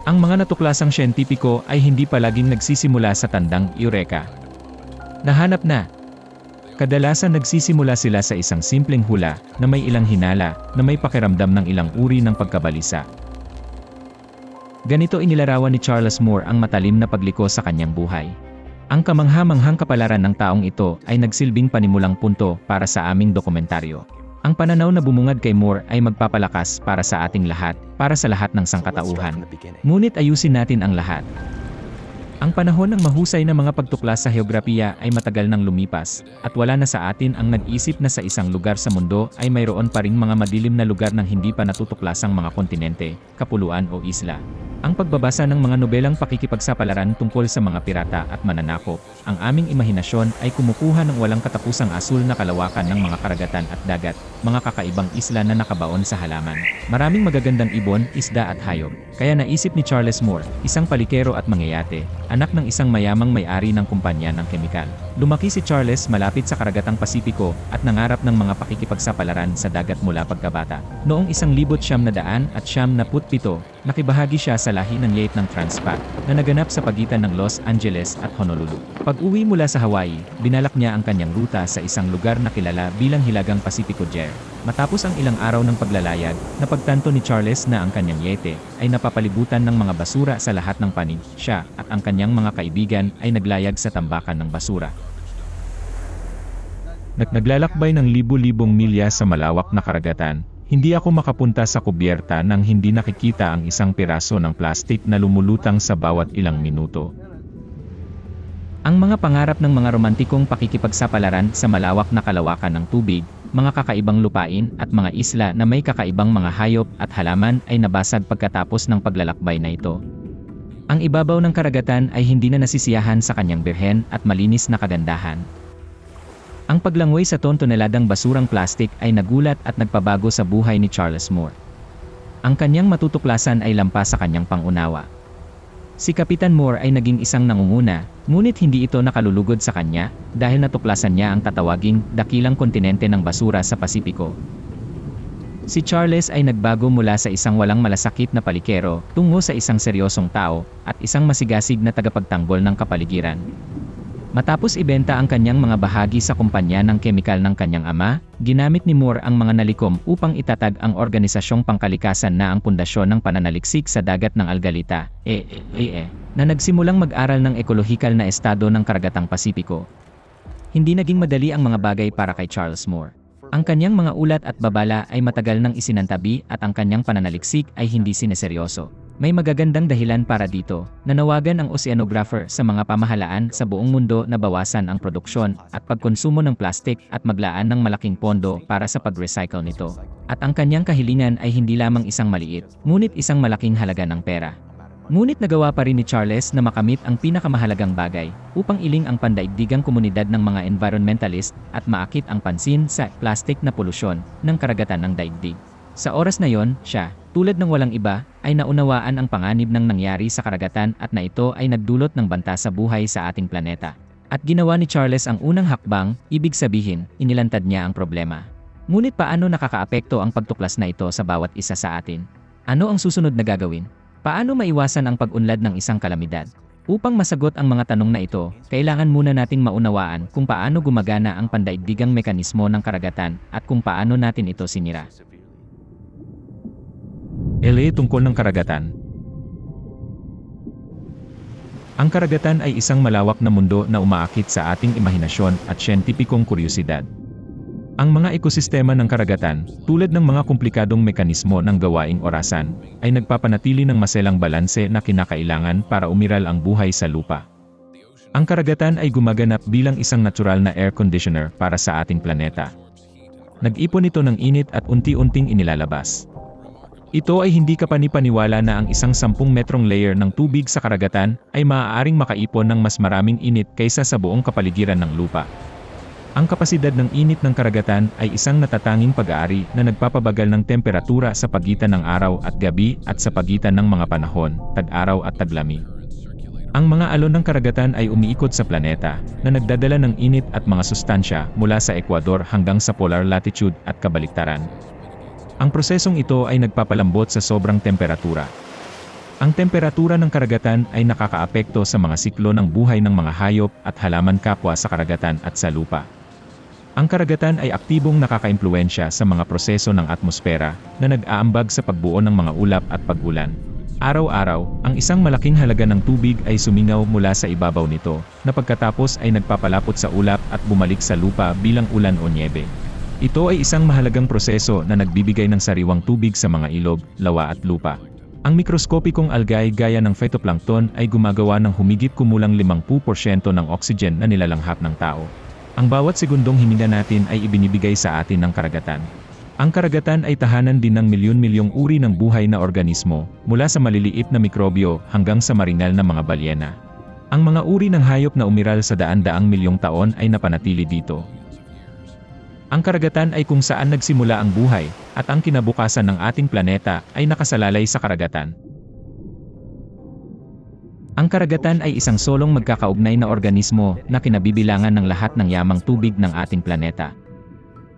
Ang mga natuklasang siyentipiko ay hindi palaging nagsisimula sa tandang Eureka. Nahanap na. Kadalasan nagsisimula sila sa isang simpleng hula na may ilang hinala na may pakiramdam ng ilang uri ng pagkabalisa. Ganito inilarawan ni Charles Moore ang matalim na pagliko sa kanyang buhay. Ang kamangha-manghang kapalaran ng taong ito ay nagsilbing panimulang punto para sa aming dokumentaryo. Ang pananaw na bumungad kay Moore ay magpapalakas para sa ating lahat, para sa lahat ng sangkatauhan. Ngunit ayusin natin ang lahat. Ang panahon ng mahusay na mga pagtuklas sa heograpiya ay matagal nang lumipas, at wala na sa atin ang nag-isip na sa isang lugar sa mundo ay mayroon pa ring mga madilim na lugar ng hindi pa natutuklasang mga kontinente, kapuluan o isla. Ang pagbabasa ng mga nobelang pakikipagsapalaran tungkol sa mga pirata at mananakop, ang aming imahinasyon ay kumukuha ng walang katapusang asul na kalawakan ng mga karagatan at dagat, mga kakaibang isla na nakabaon sa halaman. Maraming magagandang ibon, isda at hayop. Kaya naisip ni Charles Moore, isang palikero at mangyayate, anak ng isang mayamang may-ari ng kumpanya ng kemikal. Lumaki si Charles malapit sa karagatang Pasipiko at nangarap ng mga pakikipagsapalaran sa dagat mula pagkabata. Noong 1997, nakibahagi siya sa lahi ng Lieutenant Transpat na naganap sa pagitan ng Los Angeles at Honolulu. Pag-uwi mula sa Hawaii, binalak niya ang kanyang ruta sa isang lugar na kilala bilang Hilagang Pasipiko Jer. Matapos ang ilang araw ng paglalayag, napagtanto ni Charles na ang kanyang yate ay napapalibutan ng mga basura sa lahat ng panig. Siya at ang kanyang mga kaibigan ay naglayag sa tambakan ng basura. Naglalakbay ng libu-libong milya sa malawak na karagatan. Hindi ako makapunta sa kubyerta nang hindi nakikita ang isang piraso ng plastik na lumulutang sa bawat ilang minuto. Ang mga pangarap ng mga romantikong pakikipagsapalaran sa malawak na kalawakan ng tubig, mga kakaibang lupain at mga isla na may kakaibang mga hayop at halaman ay nabasag pagkatapos ng paglalakbay na ito. Ang ibabaw ng karagatan ay hindi na nasisiyahan sa kanyang birhen at malinis na kagandahan. Ang paglangoy sa toneladang basurang plastik ay nagulat at nagpabago sa buhay ni Charles Moore. Ang kanyang matutuklasan ay lampas sa kanyang pangunawa. Si Kapitan Moore ay naging isang nangunguna, ngunit hindi ito nakalulugod sa kanya dahil natuklasan niya ang tatawaging dakilang kontinente ng basura sa Pasipiko. Si Charles ay nagbago mula sa isang walang malasakit na palikero tungo sa isang seryosong tao at isang masigasig na tagapagtanggol ng kapaligiran. Matapos ibenta ang kanyang mga bahagi sa kumpanya ng kemikal ng kanyang ama, ginamit ni Moore ang mga nalikom upang itatag ang organisasyong pangkalikasan na ang pundasyon ng pananaliksik sa dagat ng Algalita, na nagsimulang mag-aral ng ekolohikal na estado ng karagatang Pasipiko. Hindi naging madali ang mga bagay para kay Charles Moore. Ang kanyang mga ulat at babala ay matagal nang isinantabi at ang kanyang pananaliksik ay hindi sineseryoso. May magagandang dahilan para dito, nanawagan ang oceanographer sa mga pamahalaan sa buong mundo na bawasan ang produksyon at pagkonsumo ng plastik at maglaan ng malaking pondo para sa pag-recycle nito. At ang kanyang kahilingan ay hindi lamang isang maliit, ngunit isang malaking halaga ng pera. Ngunit nagawa pa rin ni Charles na makamit ang pinakamahalagang bagay upang iling ang pandaigdigang komunidad ng mga environmentalist at maakit ang pansin sa plastik na polusyon ng karagatan ng daigdig. Sa oras na yon, siya, tulad ng walang iba, ay naunawaan ang panganib ng nangyari sa karagatan at na ito ay nagdulot ng banta sa buhay sa ating planeta. At ginawa ni Charles ang unang hakbang, ibig sabihin, inilantad niya ang problema. Ngunit paano nakakaapekto ang pagtuklas na ito sa bawat isa sa atin? Ano ang susunod na gagawin? Paano maiwasan ang pag-unlad ng isang kalamidad? Upang masagot ang mga tanong na ito, kailangan muna nating maunawaan kung paano gumagana ang pandaigdigang mekanismo ng karagatan at kung paano natin ito sinira. LA tungkol ng karagatan. Ang karagatan ay isang malawak na mundo na umaakit sa ating imahinasyon at siyentipikong kuryosidad. Ang mga ekosistema ng karagatan, tulad ng mga komplikadong mekanismo ng gawaing orasan, ay nagpapanatili ng maselang balanse na kinakailangan para umiral ang buhay sa lupa. Ang karagatan ay gumaganap bilang isang natural na air conditioner para sa ating planeta. Nag-ipon ito ng init at unti-unting inilalabas. Ito ay hindi kapanipaniwala na ang isang 10 metrong layer ng tubig sa karagatan ay maaaring makaipon ng mas maraming init kaysa sa buong kapaligiran ng lupa. Ang kapasidad ng init ng karagatan ay isang natatanging pag-aari na nagpapabagal ng temperatura sa pagitan ng araw at gabi at sa pagitan ng mga panahon, tag-araw at taglamig. Ang mga alon ng karagatan ay umiikot sa planeta, na nagdadala ng init at mga sustansya mula sa Ecuador hanggang sa polar latitude at kabaliktaran. Ang prosesong ito ay nagpapalambot sa sobrang temperatura. Ang temperatura ng karagatan ay nakakaapekto sa mga siklo ng buhay ng mga hayop at halaman kapwa sa karagatan at sa lupa. Ang karagatan ay aktibong nakakaimpluwensya sa mga proseso ng atmosfera na nag-aambag sa pagbuo ng mga ulap at pag-ulan. Araw-araw, ang isang malaking halaga ng tubig ay sumingaw mula sa ibabaw nito, na pagkatapos ay nagpapalapot sa ulap at bumalik sa lupa bilang ulan o nyebe. Ito ay isang mahalagang proseso na nagbibigay ng sariwang tubig sa mga ilog, lawa at lupa. Ang mikroskopikong algae gaya ng phytoplankton ay gumagawa ng humigit kumulang 50% ng oxygen na nilalanghap ng tao. Ang bawat segundong hininga natin ay ibinibigay sa atin ng karagatan. Ang karagatan ay tahanan din ng milyon-milyong uri ng buhay na organismo, mula sa maliliit na mikrobyo hanggang sa maringal na mga balyena. Ang mga uri ng hayop na umiral sa daan-daang milyong taon ay napanatili dito. Ang karagatan ay kung saan nagsimula ang buhay, at ang kinabukasan ng ating planeta ay nakasalalay sa karagatan. Ang karagatan ay isang solong magkakaugnay na organismo na kinabibilangan ng lahat ng yamang tubig ng ating planeta.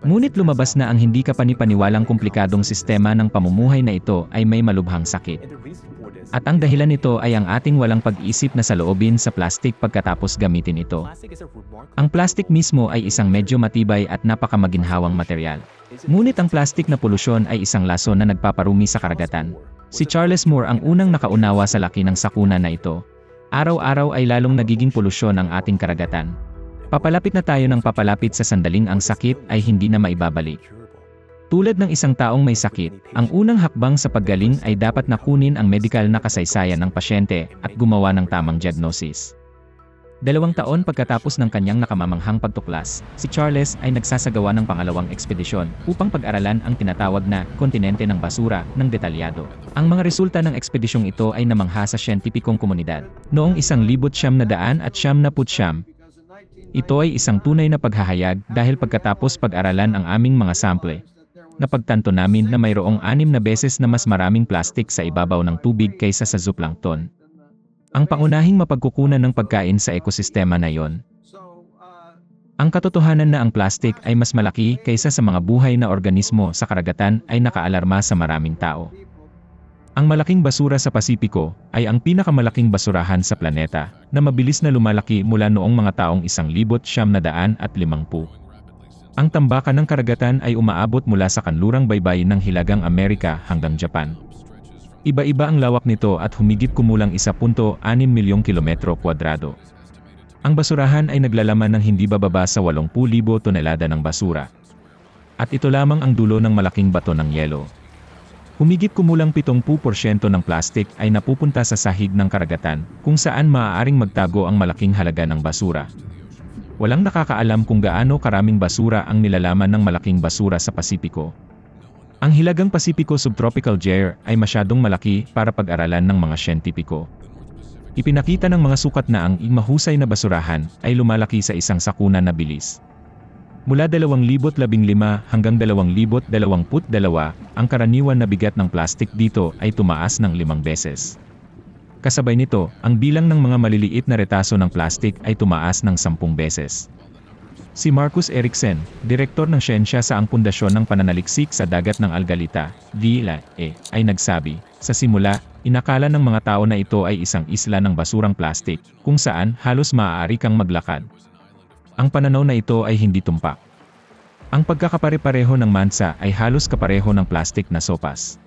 Ngunit lumabas na ang hindi kapanipaniwalang komplikadong sistema ng pamumuhay na ito ay may malubhang sakit. At ang dahilan nito ay ang ating walang pag-isip na saloobin sa plastik pagkatapos gamitin ito. Ang plastik mismo ay isang medyo matibay at napakamaginhawang material. Ngunit ang plastik na polusyon ay isang lason na nagpaparumi sa karagatan. Si Charles Moore ang unang nakaunawa sa laki ng sakuna na ito. Araw-araw ay lalong nagiging polusyon ang ating karagatan. Papalapit na tayo ng papalapit sa sandaling ang sakit ay hindi na maibabalik. Tulad ng isang taong may sakit, ang unang hakbang sa paggaling ay dapat na kunin ang medikal na kasaysayan ng pasyente at gumawa ng tamang diagnosis. 2 taon pagkatapos ng kanyang nakamamanghang pagtuklas, si Charles ay nagsasagawa ng pangalawang ekspedisyon upang pag-aralan ang tinatawag na kontinente ng basura ng detalyado. Ang mga resulta ng ekspedisyong ito ay namangha sa siyentipikong komunidad. Noong 1999, ito ay isang tunay na paghahayag dahil pagkatapos pag-aralan ang aming mga sample, napagtanto namin na mayroong 6 na beses na mas maraming plastik sa ibabaw ng tubig kaysa sa zooplankton. Ang pangunahing mapagkukunan ng pagkain sa ekosistema na yon. Ang katotohanan na ang plastik ay mas malaki kaysa sa mga buhay na organismo sa karagatan ay nakaalarma sa maraming tao. Ang malaking basura sa Pasipiko ay ang pinakamalaking basurahan sa planeta na mabilis na lumalaki mula noong mga taong 1950. Ang tambakan ng karagatan ay umaabot mula sa kanlurang baybayin ng Hilagang Amerika hanggang Japan. Iba-iba ang lawak nito at humigit kumulang 1.6 milyong kilometro kwadrado. Ang basurahan ay naglalaman ng hindi bababa sa 80,000 tonelada ng basura. At ito lamang ang dulo ng malaking bato ng yelo. Humigit kumulang 70% ng plastik ay napupunta sa sahig ng karagatan, kung saan maaaring magtago ang malaking halaga ng basura. Walang nakakaalam kung gaano karaming basura ang nilalaman ng malaking basura sa Pasipiko. Ang Hilagang Pasipiko Subtropical Gyre ay masyadong malaki para pag-aralan ng mga siyentipiko. Ipinakita ng mga sukat na ang mahusay na basurahan ay lumalaki sa isang sakuna na bilis. Mula 2015 hanggang 2022, ang karaniwan na bigat ng plastik dito ay tumaas ng 5 beses. Kasabay nito, ang bilang ng mga maliliit na retaso ng plastik ay tumaas ng 10 beses. Si Marcus Erickson, direktor ng siyensya sa ang Pundasyon ng Pananaliksik sa Dagat ng Algalita, DLAE, ay nagsabi, sa simula, inakala ng mga tao na ito ay isang isla ng basurang plastik, kung saan halos maaari kang maglakad. Ang pananaw na ito ay hindi tumpak. Ang pagkakapare-pareho ng mansa ay halos kapareho ng plastik na sopas.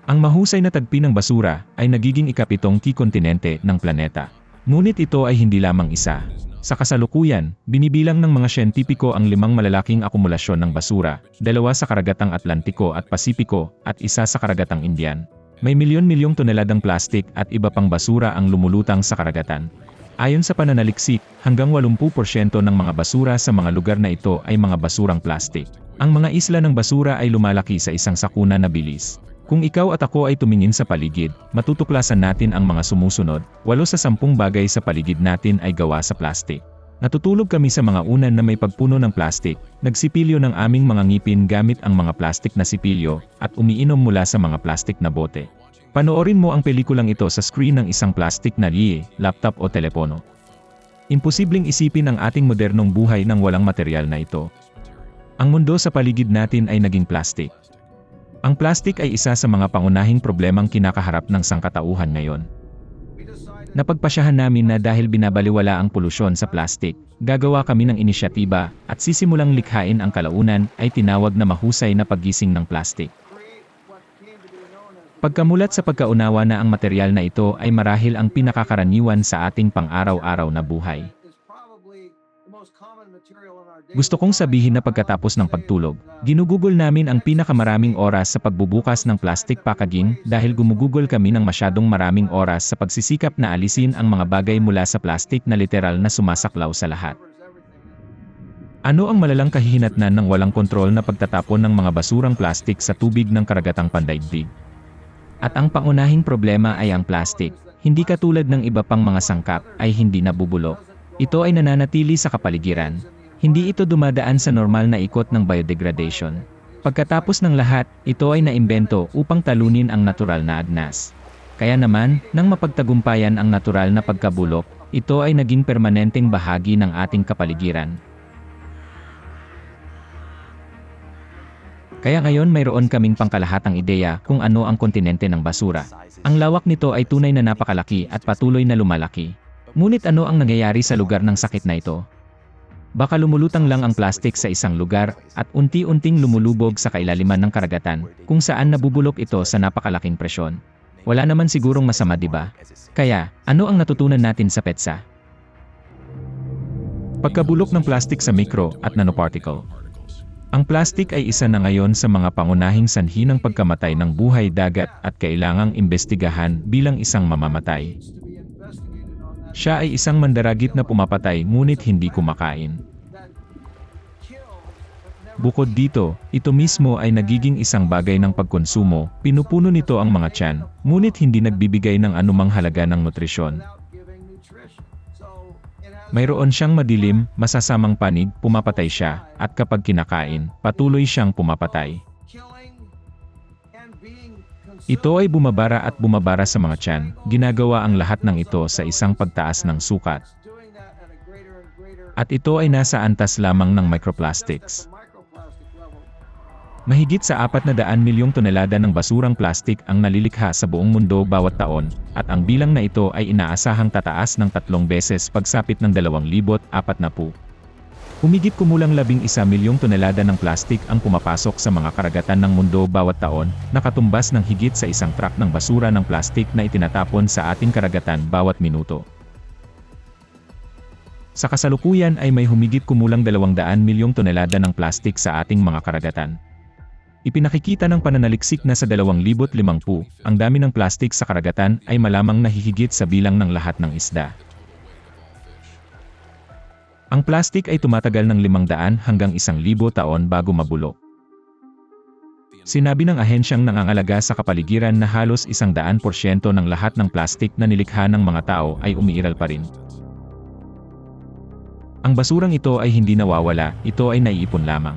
Ang mahusay na tagpi ng basura ay nagiging ikapitong kontinente ng planeta. Ngunit ito ay hindi lamang isa. Sa kasalukuyan, binibilang ng mga siyentipiko ang 5 malalaking akumulasyon ng basura, 2 sa karagatang Atlantiko at Pasipiko, at 1 sa karagatang Indian. May milyon-milyong toneladang plastik at iba pang basura ang lumulutang sa karagatan. Ayon sa pananaliksik, hanggang 80% ng mga basura sa mga lugar na ito ay mga basurang plastik. Ang mga isla ng basura ay lumalaki sa isang sakuna na bilis. Kung ikaw at ako ay tumingin sa paligid, matutuklasan natin ang mga sumusunod, 8 sa 10 bagay sa paligid natin ay gawa sa plastik. Natutulog kami sa mga unan na may pagpuno ng plastik, nagsipilyo ng aming mga ngipin gamit ang mga plastik na sipilyo, at umiinom mula sa mga plastik na bote. Panoorin mo ang pelikulang ito sa screen ng isang plastik na laptop o telepono. Imposibleng isipin ang ating modernong buhay nang walang material na ito. Ang mundo sa paligid natin ay naging plastik. Ang plastik ay isa sa mga pangunahing problemang kinakaharap ng sangkatauhan ngayon. Napagpasyahan namin na dahil binabaliwala ang polusyon sa plastik, gagawa kami ng inisyatiba at sisimulang likhain ang kalaunan ay tinawag na mahusay na paggising ng plastik. Pagkamulat sa pagkaunawa na ang material na ito ay marahil ang pinakakaraniwan sa ating pang-araw-araw na buhay. Gusto kong sabihin na pagkatapos ng pagtulog, ginugugol namin ang pinakamaraming oras sa pagbubukas ng plastic packaging dahil gumugugol kami ng masyadong maraming oras sa pagsisikap na alisin ang mga bagay mula sa plastic na literal na sumasaklaw sa lahat. Ano ang malalang kahihinatnan ng walang kontrol na pagtatapon ng mga basurang plastic sa tubig ng karagatang pandaigdig? At ang pangunahing problema ay ang plastic, hindi katulad ng iba pang mga sangkap, ay hindi nabubulok. Ito ay nananatili sa kapaligiran. Hindi ito dumadaan sa normal na ikot ng biodegradation. Pagkatapos ng lahat, ito ay naimbento upang talunin ang natural na agnas. Kaya naman, nang mapagtagumpayan ang natural na pagkabulok, ito ay naging permanenteng bahagi ng ating kapaligiran. Kaya ngayon mayroon kaming pangkalahatang ideya kung ano ang kontinente ng basura. Ang lawak nito ay tunay na napakalaki at patuloy na lumalaki. Ngunit ano ang nangyayari sa lugar ng sakit na ito? Baka lumulutang lang ang plastik sa isang lugar at unti-unting lumulubog sa kailaliman ng karagatan kung saan nabubulok ito sa napakalaking presyon. Wala naman sigurong masama, di ba? Kaya, ano ang natutunan natin sa PETSA? Pagkabulok ng plastik sa micro at nanoparticle. Ang plastik ay isa na ngayon sa mga pangunahing sanhi ng pagkamatay ng buhay dagat at kailangang imbestigahan bilang isang mamamatay. Siya ay isang mandaragit na pumapatay ngunit hindi kumakain. Bukod dito, ito mismo ay nagiging isang bagay ng pagkonsumo, pinupuno nito ang mga tiyan, ngunit hindi nagbibigay ng anumang halaga ng nutrisyon. Mayroon siyang madilim, masasamang panig, pumapatay siya, at kapag kinakain, patuloy siyang pumapatay. Ito ay bumabara at bumabara sa mga tiyan, ginagawa ang lahat ng ito sa isang pagtaas ng sukat. At ito ay nasa antas lamang ng microplastics. Mahigit sa 400 milyong tonelada ng basurang plastik ang nalilikha sa buong mundo bawat taon, at ang bilang na ito ay inaasahang tataas ng 3 beses pagsapit ng 2040. Humigit kumulang 11 milyong tonelada ng plastik ang pumapasok sa mga karagatan ng mundo bawat taon, nakatumbas ng higit sa isang truck ng basura ng plastik na itinatapon sa ating karagatan bawat minuto. Sa kasalukuyan ay may humigit kumulang 200 milyong tonelada ng plastik sa ating mga karagatan. Ipinakikita ng pananaliksik na sa 2050, ang dami ng plastik sa karagatan ay malamang nahihigit sa bilang ng lahat ng isda. Ang plastik ay tumatagal ng 500 hanggang 1,000 taon bago mabulok. Sinabi ng ahensyang nangangalaga sa kapaligiran na halos 100% ng lahat ng plastik na nilikha ng mga tao ay umiiral pa rin. Ang basurang ito ay hindi nawawala, ito ay naiipon lamang.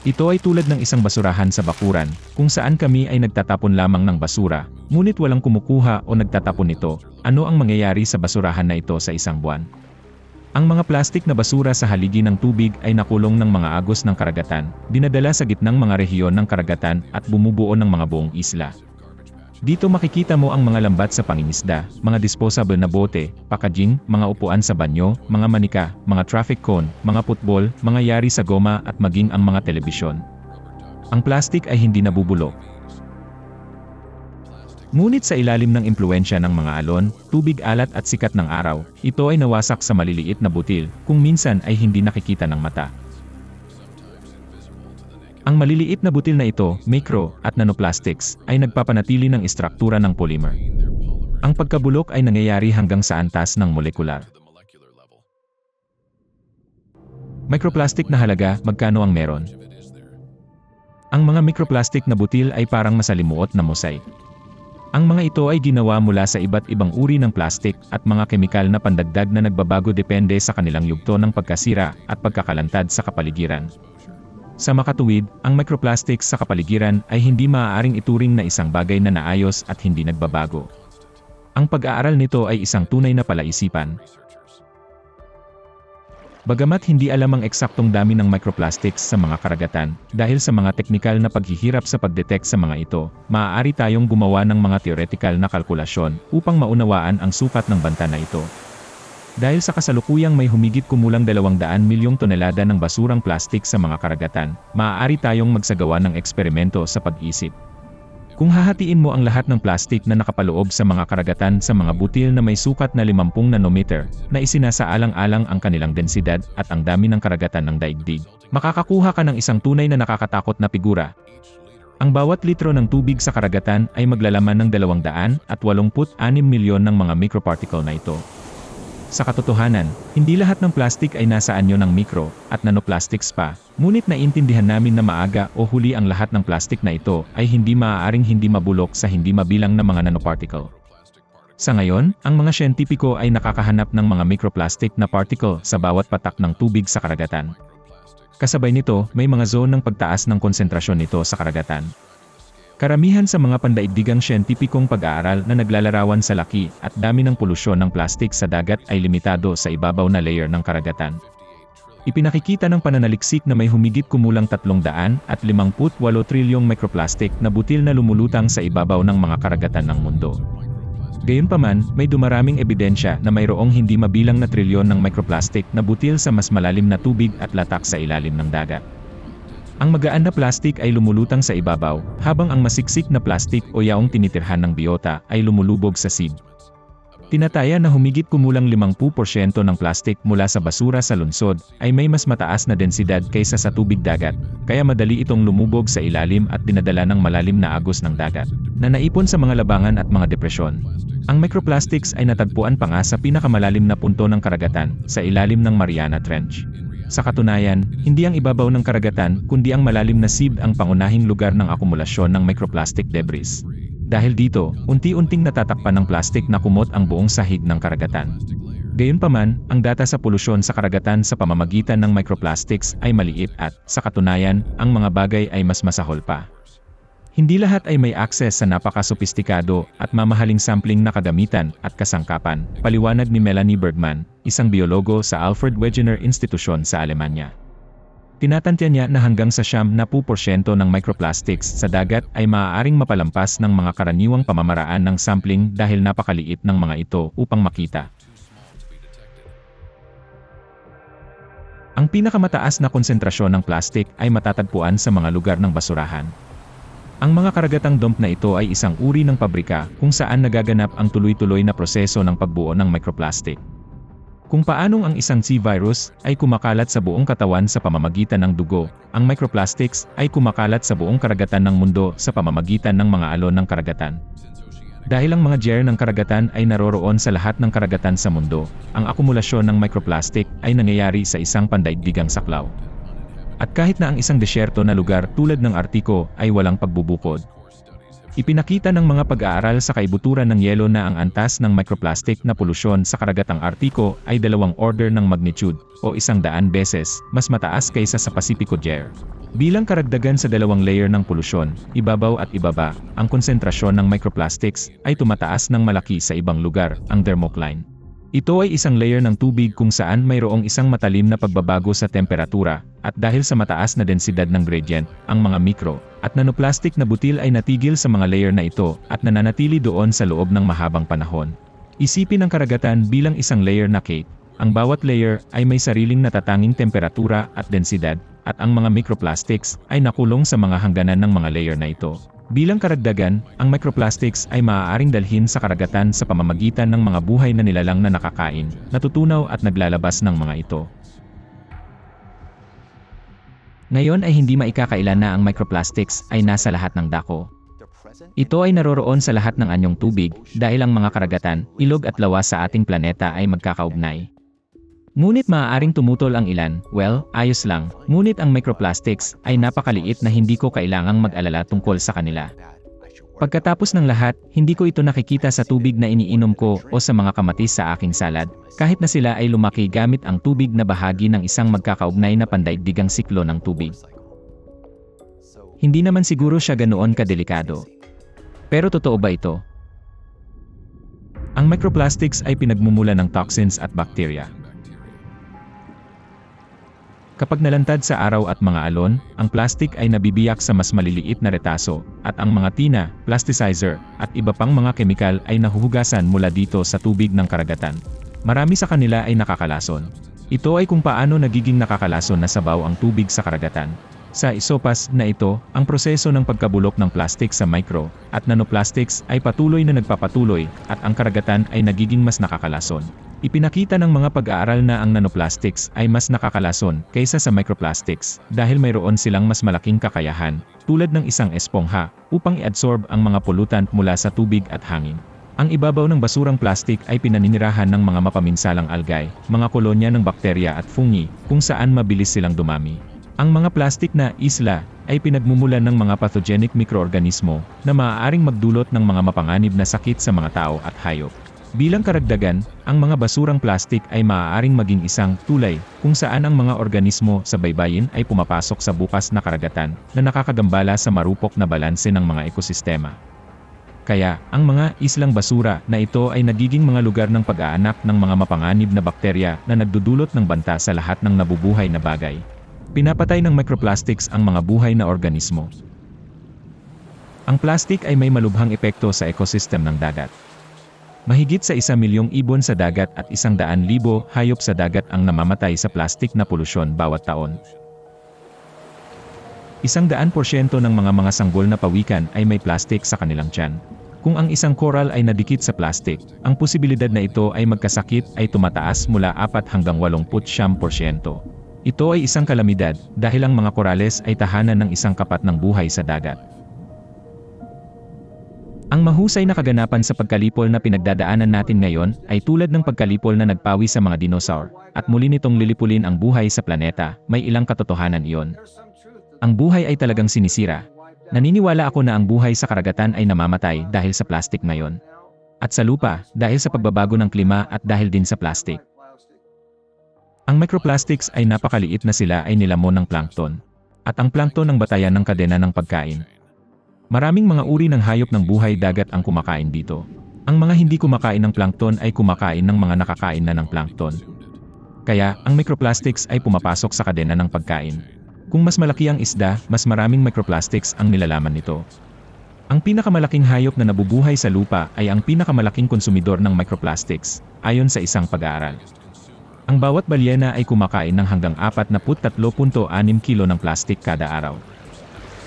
Ito ay tulad ng isang basurahan sa bakuran, kung saan kami ay nagtatapon lamang ng basura, ngunit walang kumukuha o nagtatapon nito. Ano ang mangyayari sa basurahan na ito sa isang buwan? Ang mga plastik na basura sa haligi ng tubig ay nakulong ng mga agos ng karagatan, dinadala sa gitnang mga rehiyon ng karagatan at bumubuo ng mga buong isla. Dito makikita mo ang mga lambat sa pangingisda, mga disposable na bote, packaging, mga upuan sa banyo, mga manika, mga traffic cone, mga putbol, mga yari sa goma at maging ang mga telebisyon. Ang plastik ay hindi nabubulok. Ngunit sa ilalim ng impluwensya ng mga alon, tubig alat at sikat ng araw, ito ay nawasak sa maliliit na butil, kung minsan ay hindi nakikita ng mata. Ang maliliit na butil na ito, micro at nanoplastics, ay nagpapanatili ng istruktura ng polymer. Ang pagkabulok ay nangyayari hanggang sa antas ng molekular. Microplastic na halaga, magkano ang meron? Ang mga microplastic na butil ay parang masalimuot na mosaic. Ang mga ito ay ginawa mula sa iba't ibang uri ng plastik at mga kemikal na pandagdag na nagbabago depende sa kanilang yugto ng pagkasira at pagkakalantad sa kapaligiran. Sa makatuwid, ang microplastics sa kapaligiran ay hindi maaaring ituring na isang bagay na naayos at hindi nagbabago. Ang pag-aaral nito ay isang tunay na palaisipan. Bagamat hindi alam ang eksaktong dami ng microplastics sa mga karagatan, dahil sa mga teknikal na paghihirap sa pagdetect sa mga ito, maaari tayong gumawa ng mga theoretical na kalkulasyon upang maunawaan ang sukat ng banta na ito. Dahil sa kasalukuyang may humigit kumulang 200 milyong tonelada ng basurang plastik sa mga karagatan, maaari tayong magsagawa ng eksperimento sa pag-isip. Kung hahatiin mo ang lahat ng plastik na nakapaloob sa mga karagatan sa mga butil na may sukat na 50 nanometer, na isinasaalang-alang ang kanilang densidad at ang dami ng karagatan ng daigdig, makakakuha ka ng isang tunay na nakakatakot na figura. Ang bawat litro ng tubig sa karagatan ay maglalaman ng 286 milyon ng mga microparticle na ito. Sa katotohanan, hindi lahat ng plastik ay nasa anyo ng micro at nanoplastics pa, ngunit naintindihan namin na maaga o huli ang lahat ng plastik na ito ay hindi maaaring hindi mabulok sa hindi mabilang na mga nanoparticle. Sa ngayon, ang mga siyentipiko ay nakakahanap ng mga microplastic na particle sa bawat patak ng tubig sa karagatan. Kasabay nito, may mga zone ng pagtaas ng konsentrasyon nito sa karagatan. Karamihan sa mga pandaigdigang siyentipikong pag-aaral na naglalarawan sa laki at dami ng polusyon ng plastik sa dagat ay limitado sa ibabaw na layer ng karagatan. Ipinakikita ng pananaliksik na may humigit kumulang 358 trilyong microplastic na butil na lumulutang sa ibabaw ng mga karagatan ng mundo. Gayunpaman, may dumaraming ebidensya na mayroong hindi mabilang na trilyon ng microplastic na butil sa mas malalim na tubig at latak sa ilalim ng dagat. Ang magaan na plastik ay lumulutang sa ibabaw, habang ang masiksik na plastik o yaong tinitirhan ng biota ay lumulubog sa sea. Tinataya na humigit kumulang 50% ng plastik mula sa basura sa lungsod ay may mas mataas na densidad kaysa sa tubig dagat, kaya madali itong lumubog sa ilalim at dinadala ng malalim na agos ng dagat, na naipon sa mga labangan at mga depresyon. Ang microplastics ay natagpuan pa nga sa pinakamalalim na punto ng karagatan, sa ilalim ng Mariana Trench. Sa katunayan, hindi ang ibabaw ng karagatan kundi ang malalim na sea ang pangunahing lugar ng akumulasyon ng microplastic debris. Dahil dito, unti-unting natatakpan ng plastik na kumot ang buong sahig ng karagatan. Gayunpaman, ang data sa polusyon sa karagatan sa pamamagitan ng microplastics ay maliit at, sa katunayan, ang mga bagay ay mas masahol pa. Hindi lahat ay may akses sa napaka-sopistikado at mamahaling sampling na kagamitan at kasangkapan, paliwanag ni Melanie Bergman, isang biologo sa Alfred Wegener Institution sa Alemanya. Tinatantya niya na hanggang sa 70% ng microplastics sa dagat ay maaaring mapalampas ng mga karaniwang pamamaraan ng sampling dahil napakaliit ng mga ito upang makita. Ang pinakamataas na konsentrasyon ng plastik ay matatagpuan sa mga lugar ng basurahan. Ang mga karagatang dump na ito ay isang uri ng pabrika kung saan nagaganap ang tuloy-tuloy na proseso ng pagbuo ng microplastic. Kung paanong ang isang C virus ay kumakalat sa buong katawan sa pamamagitan ng dugo, ang microplastics ay kumakalat sa buong karagatan ng mundo sa pamamagitan ng mga alon ng karagatan. Dahil ang mga gyre ng karagatan ay naroroon sa lahat ng karagatan sa mundo, ang akumulasyon ng microplastic ay nangyayari sa isang pandaigdigang saklaw. At kahit na ang isang desyerto na lugar tulad ng Artiko ay walang pagbubukod. Ipinakita ng mga pag-aaral sa kaibuturan ng yelo na ang antas ng microplastic na polusyon sa karagatang Artiko ay 2 order ng magnitude o 100 beses mas mataas kaysa sa Pasipiko Gyre. Bilang karagdagan sa 2 layer ng polusyon, ibabaw at ibaba, ang konsentrasyon ng microplastics ay tumataas ng malaki sa ibang lugar, ang thermocline. Ito ay isang layer ng tubig kung saan mayroong isang matalim na pagbabago sa temperatura, at dahil sa mataas na densidad ng gradient, ang mga micro at nanoplastic na butil ay natigil sa mga layer na ito at nananatili doon sa loob ng mahabang panahon. Isipin ang karagatan bilang isang layer na cake. Ang bawat layer ay may sariling natatanging temperatura at densidad, at ang mga microplastics ay nakulong sa mga hangganan ng mga layer na ito. Bilang karagdagan, ang microplastics ay maaaring dalhin sa karagatan sa pamamagitan ng mga buhay na nilalang na nakakain, natutunaw at naglalabas ng mga ito. Ngayon ay hindi maikakailan na ang microplastics ay nasa lahat ng dako. Ito ay naroroon sa lahat ng anyong tubig dahil ang mga karagatan, ilog at lawas sa ating planeta ay magkakaugnay. Ngunit maaaring tumutol ang ilan, well, ayos lang, ngunit ang microplastics ay napakaliit na hindi ko kailangang mag-alala tungkol sa kanila. Pagkatapos ng lahat, hindi ko ito nakikita sa tubig na iniinom ko o sa mga kamatis sa aking salad, kahit na sila ay lumaki gamit ang tubig na bahagi ng isang magkakaugnay na pandaigdigang siklo ng tubig. Hindi naman siguro siya ganoon kadelikado. Pero totoo ba ito? Ang microplastics ay pinagmumula ng toxins at bacteria. Kapag nalantad sa araw at mga alon, ang plastik ay nabibiyak sa mas maliliit na retaso, at ang mga tina, plasticizer, at iba pang mga kemikal ay nahuhugasan mula dito sa tubig ng karagatan. Marami sa kanila ay nakakalason. Ito ay kung paano nagiging nakakalason na sabaw ang tubig sa karagatan. Sa isopas na ito, ang proseso ng pagkabulok ng plastik sa micro at nanoplastics ay patuloy na nagpapatuloy at ang karagatan ay nagiging mas nakakalason. Ipinakita ng mga pag-aaral na ang nanoplastics ay mas nakakalason kaysa sa microplastics dahil mayroon silang mas malaking kakayahan, tulad ng isang espongha, upang i-absorb ang mga pollutant mula sa tubig at hangin. Ang ibabaw ng basurang plastik ay pinaninirahan ng mga mapaminsalang algae, mga kolonya ng bakterya at fungi, kung saan mabilis silang dumami. Ang mga plastik na isla ay pinagmumulan ng mga pathogenic mikroorganismo na maaaring magdulot ng mga mapanganib na sakit sa mga tao at hayop. Bilang karagdagan, ang mga basurang plastik ay maaaring maging isang tulay kung saan ang mga organismo sa baybayin ay pumapasok sa bukas na karagatan na nakakagambala sa marupok na balanse ng mga ekosistema. Kaya, ang mga islang basura na ito ay nagiging mga lugar ng pag-aanak ng mga mapanganib na bakterya na nagdudulot ng banta sa lahat ng nabubuhay na bagay. Pinapatay ng microplastics ang mga buhay na organismo. Ang plastik ay may malubhang epekto sa ekosistem ng dagat. Mahigit sa 1 milyong ibon sa dagat at 100,000 hayop sa dagat ang namamatay sa plastik na polusyon bawat taon. 100% ng mga sanggol na pawikan ay may plastik sa kanilang tiyan. Kung ang isang coral ay nadikit sa plastik, ang posibilidad na ito ay magkasakit ay tumataas mula 4 hanggang 89%. Ito ay isang kalamidad dahil ang mga korales ay tahanan ng isang kapat ng buhay sa dagat. Ang mahusay na kaganapan sa pagkalipol na pinagdadaanan natin ngayon ay tulad ng pagkalipol na nagpawi sa mga dinosaur, at muli nitong lilipulin ang buhay sa planeta. May ilang katotohanan iyon. Ang buhay ay talagang sinisira. Naniniwala ako na ang buhay sa karagatan ay namamatay dahil sa plastik ngayon. At sa lupa, dahil sa pagbabago ng klima at dahil din sa plastik. Ang microplastics ay napakaliit na sila ay nilamon ng plankton. At ang plankton ang batayan ng kadena ng pagkain. Maraming mga uri ng hayop ng buhay dagat ang kumakain dito. Ang mga hindi kumakain ng plankton ay kumakain ng mga nakakain na ng plankton. Kaya, ang microplastics ay pumapasok sa kadena ng pagkain. Kung mas malaki ang isda, mas maraming microplastics ang nilalaman nito. Ang pinakamalaking hayop na nabubuhay sa lupa ay ang pinakamalaking konsumidor ng microplastics, ayon sa isang pag-aaral. Ang bawat balyena ay kumakain ng hanggang 43.6 kilo ng plastik kada araw.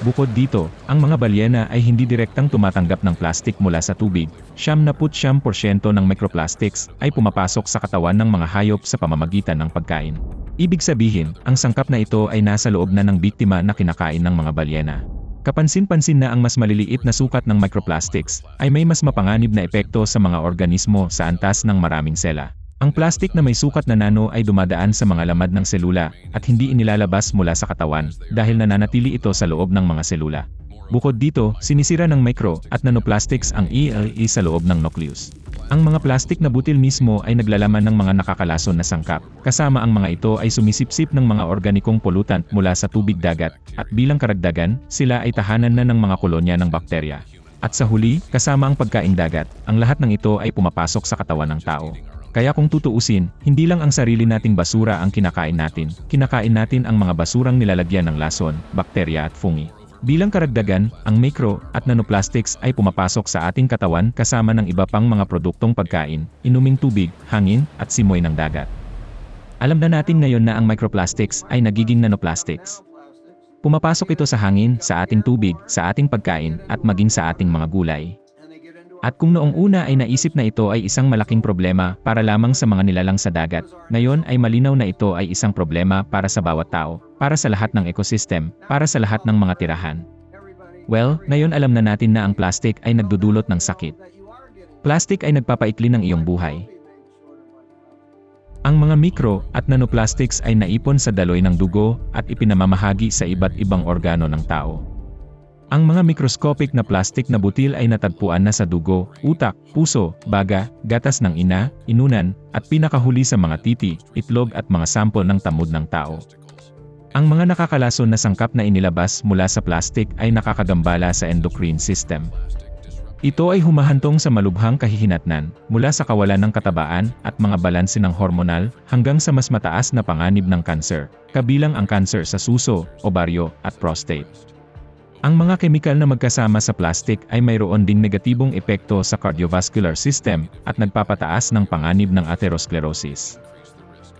Bukod dito, ang mga balyena ay hindi direktang tumatanggap ng plastik mula sa tubig. 99% ng microplastics ay pumapasok sa katawan ng mga hayop sa pamamagitan ng pagkain. Ibig sabihin, ang sangkap na ito ay nasa loob na ng biktima na kinakain ng mga balyena. Kapansin-pansin na ang mas maliliit na sukat ng microplastics ay may mas mapanganib na epekto sa mga organismo sa antas ng maraming sela. Ang plastik na may sukat na nano ay dumadaan sa mga lamad ng selula at hindi inilalabas mula sa katawan dahil nananatili ito sa loob ng mga selula. Bukod dito, sinisira ng micro at nanoplastics ang ELE sa loob ng nucleus. Ang mga plastik na butil mismo ay naglalaman ng mga nakakalason na sangkap. Kasama ang mga ito ay sumisipsip ng mga organikong pollutant mula sa tubig dagat at bilang karagdagan, sila ay tahanan na ng mga kolonya ng bakterya. At sa huli, kasama ang pagkaing dagat, ang lahat ng ito ay pumapasok sa katawan ng tao. Kaya kung tutuusin, hindi lang ang sarili nating basura ang kinakain natin ang mga basurang nilalagyan ng lason, bakterya at fungi. Bilang karagdagan, ang micro at nanoplastics ay pumapasok sa ating katawan kasama ng iba pang mga produktong pagkain, inuming tubig, hangin, at simoy ng dagat. Alam na natin ngayon na ang microplastics ay nagiging nanoplastics. Pumapasok ito sa hangin, sa ating tubig, sa ating pagkain, at maging sa ating mga gulay. At kung noong una ay naisip na ito ay isang malaking problema para lamang sa mga nilalang sa dagat, ngayon ay malinaw na ito ay isang problema para sa bawat tao, para sa lahat ng ekosistem, para sa lahat ng mga tirahan. Well, ngayon alam na natin na ang plastic ay nagdudulot ng sakit. Plastic ay nagpapaikli ng iyong buhay. Ang mga micro at nanoplastics ay naipon sa daloy ng dugo at ipinamamahagi sa iba't ibang organo ng tao. Ang mga microscopic na plastik na butil ay natagpuan na sa dugo, utak, puso, baga, gatas ng ina, inunan, at pinakahuli sa mga titi, itlog at mga sampol ng tamod ng tao. Ang mga nakakalason na sangkap na inilabas mula sa plastik ay nakakagambala sa endocrine system. Ito ay humahantong sa malubhang kahihinatnan, mula sa kawalan ng katabaan at mga balanse ng hormonal, hanggang sa mas mataas na panganib ng kanser, kabilang ang kanser sa suso, ovaryo, at prostate. Ang mga kemikal na magkasama sa plastic ay mayroon ding negatibong epekto sa cardiovascular system at nagpapataas ng panganib ng atherosclerosis.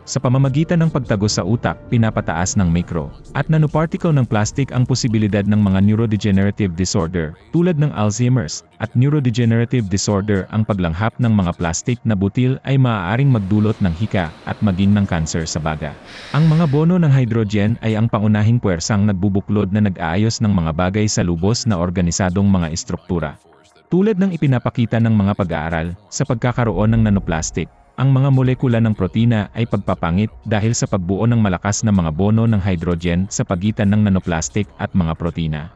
Sa pamamagitan ng pagtagos sa utak, pinapataas ng micro at nanoparticle ng plastic ang posibilidad ng mga neurodegenerative disorder, tulad ng Alzheimer's, at neurodegenerative disorder. Ang paglanghap ng mga plastic na butil ay maaaring magdulot ng hika at maging ng kanser sa baga. Ang mga bono ng hydrogen ay ang pangunahing puwersang nagbubuklod na nag-aayos ng mga bagay sa lubos na organisadong mga estruktura. Tulad ng ipinapakita ng mga pag-aaral, sa pagkakaroon ng nanoplastic, ang mga molekula ng protina ay pagpapangit dahil sa pagbuo ng malakas na mga bono ng hydrogen sa pagitan ng nanoplastic at mga protina.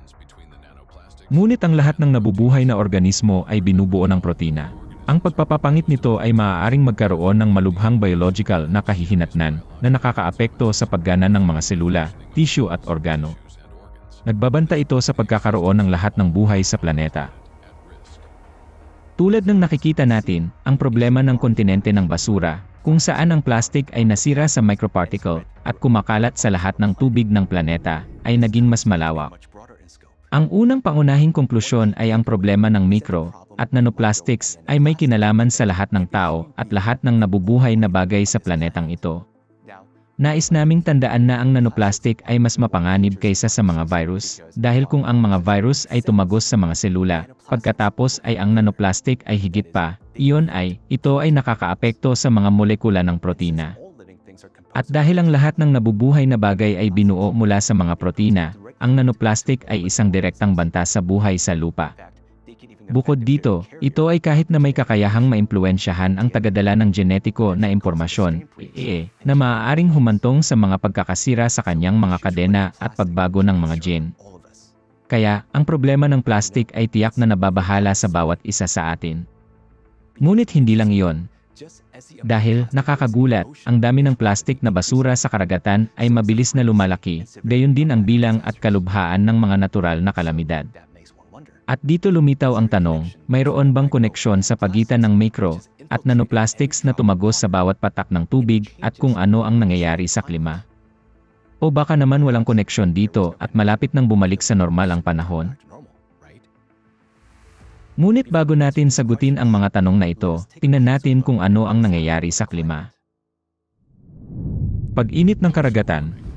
Ngunit ang lahat ng nabubuhay na organismo ay binubuo ng protina. Ang pagpapapangit nito ay maaaring magkaroon ng malubhang biological na kahihinatnan na nakakaapekto sa paggana ng mga selula, tissue at organo. Nagbabanta ito sa pagkakaroon ng lahat ng buhay sa planeta. Tulad ng nakikita natin, ang problema ng kontinente ng basura, kung saan ang plastic ay nasira sa microparticle at kumakalat sa lahat ng tubig ng planeta, ay naging mas malawak. Ang unang pangunahing konklusyon ay ang problema ng micro at nanoplastics ay may kinalaman sa lahat ng tao at lahat ng nabubuhay na bagay sa planetang ito. Nais naming tandaan na ang nanoplastic ay mas mapanganib kaysa sa mga virus, dahil kung ang mga virus ay tumagos sa mga selula, pagkatapos ay ang nanoplastic ay higit pa, ito ay nakakaapekto sa mga molekula ng protina. At dahil ang lahat ng nabubuhay na bagay ay binuo mula sa mga protina, ang nanoplastic ay isang direktang banta sa buhay sa lupa. Bukod dito, ito ay kahit na may kakayahang maimpluwensyahan ang tagadala ng genetiko na impormasyon, na maaaring humantong sa mga pagkakasira sa kanyang mga kadena at pagbago ng mga gene. Kaya, ang problema ng plastic ay tiyak na nababahala sa bawat isa sa atin. Ngunit hindi lang iyon. Dahil, nakakagulat, ang dami ng plastic na basura sa karagatan ay mabilis na lumalaki, gayon din ang bilang at kalubhaan ng mga natural na kalamidad. At dito lumitaw ang tanong, mayroon bang koneksyon sa pagitan ng micro at nanoplastics na tumagos sa bawat patak ng tubig at kung ano ang nangyayari sa klima? O baka naman walang koneksyon dito at malapit nang bumalik sa normal ang panahon? Ngunit bago natin sagutin ang mga tanong na ito, tingnan natin kung ano ang nangyayari sa klima. Pag-init ng karagatan.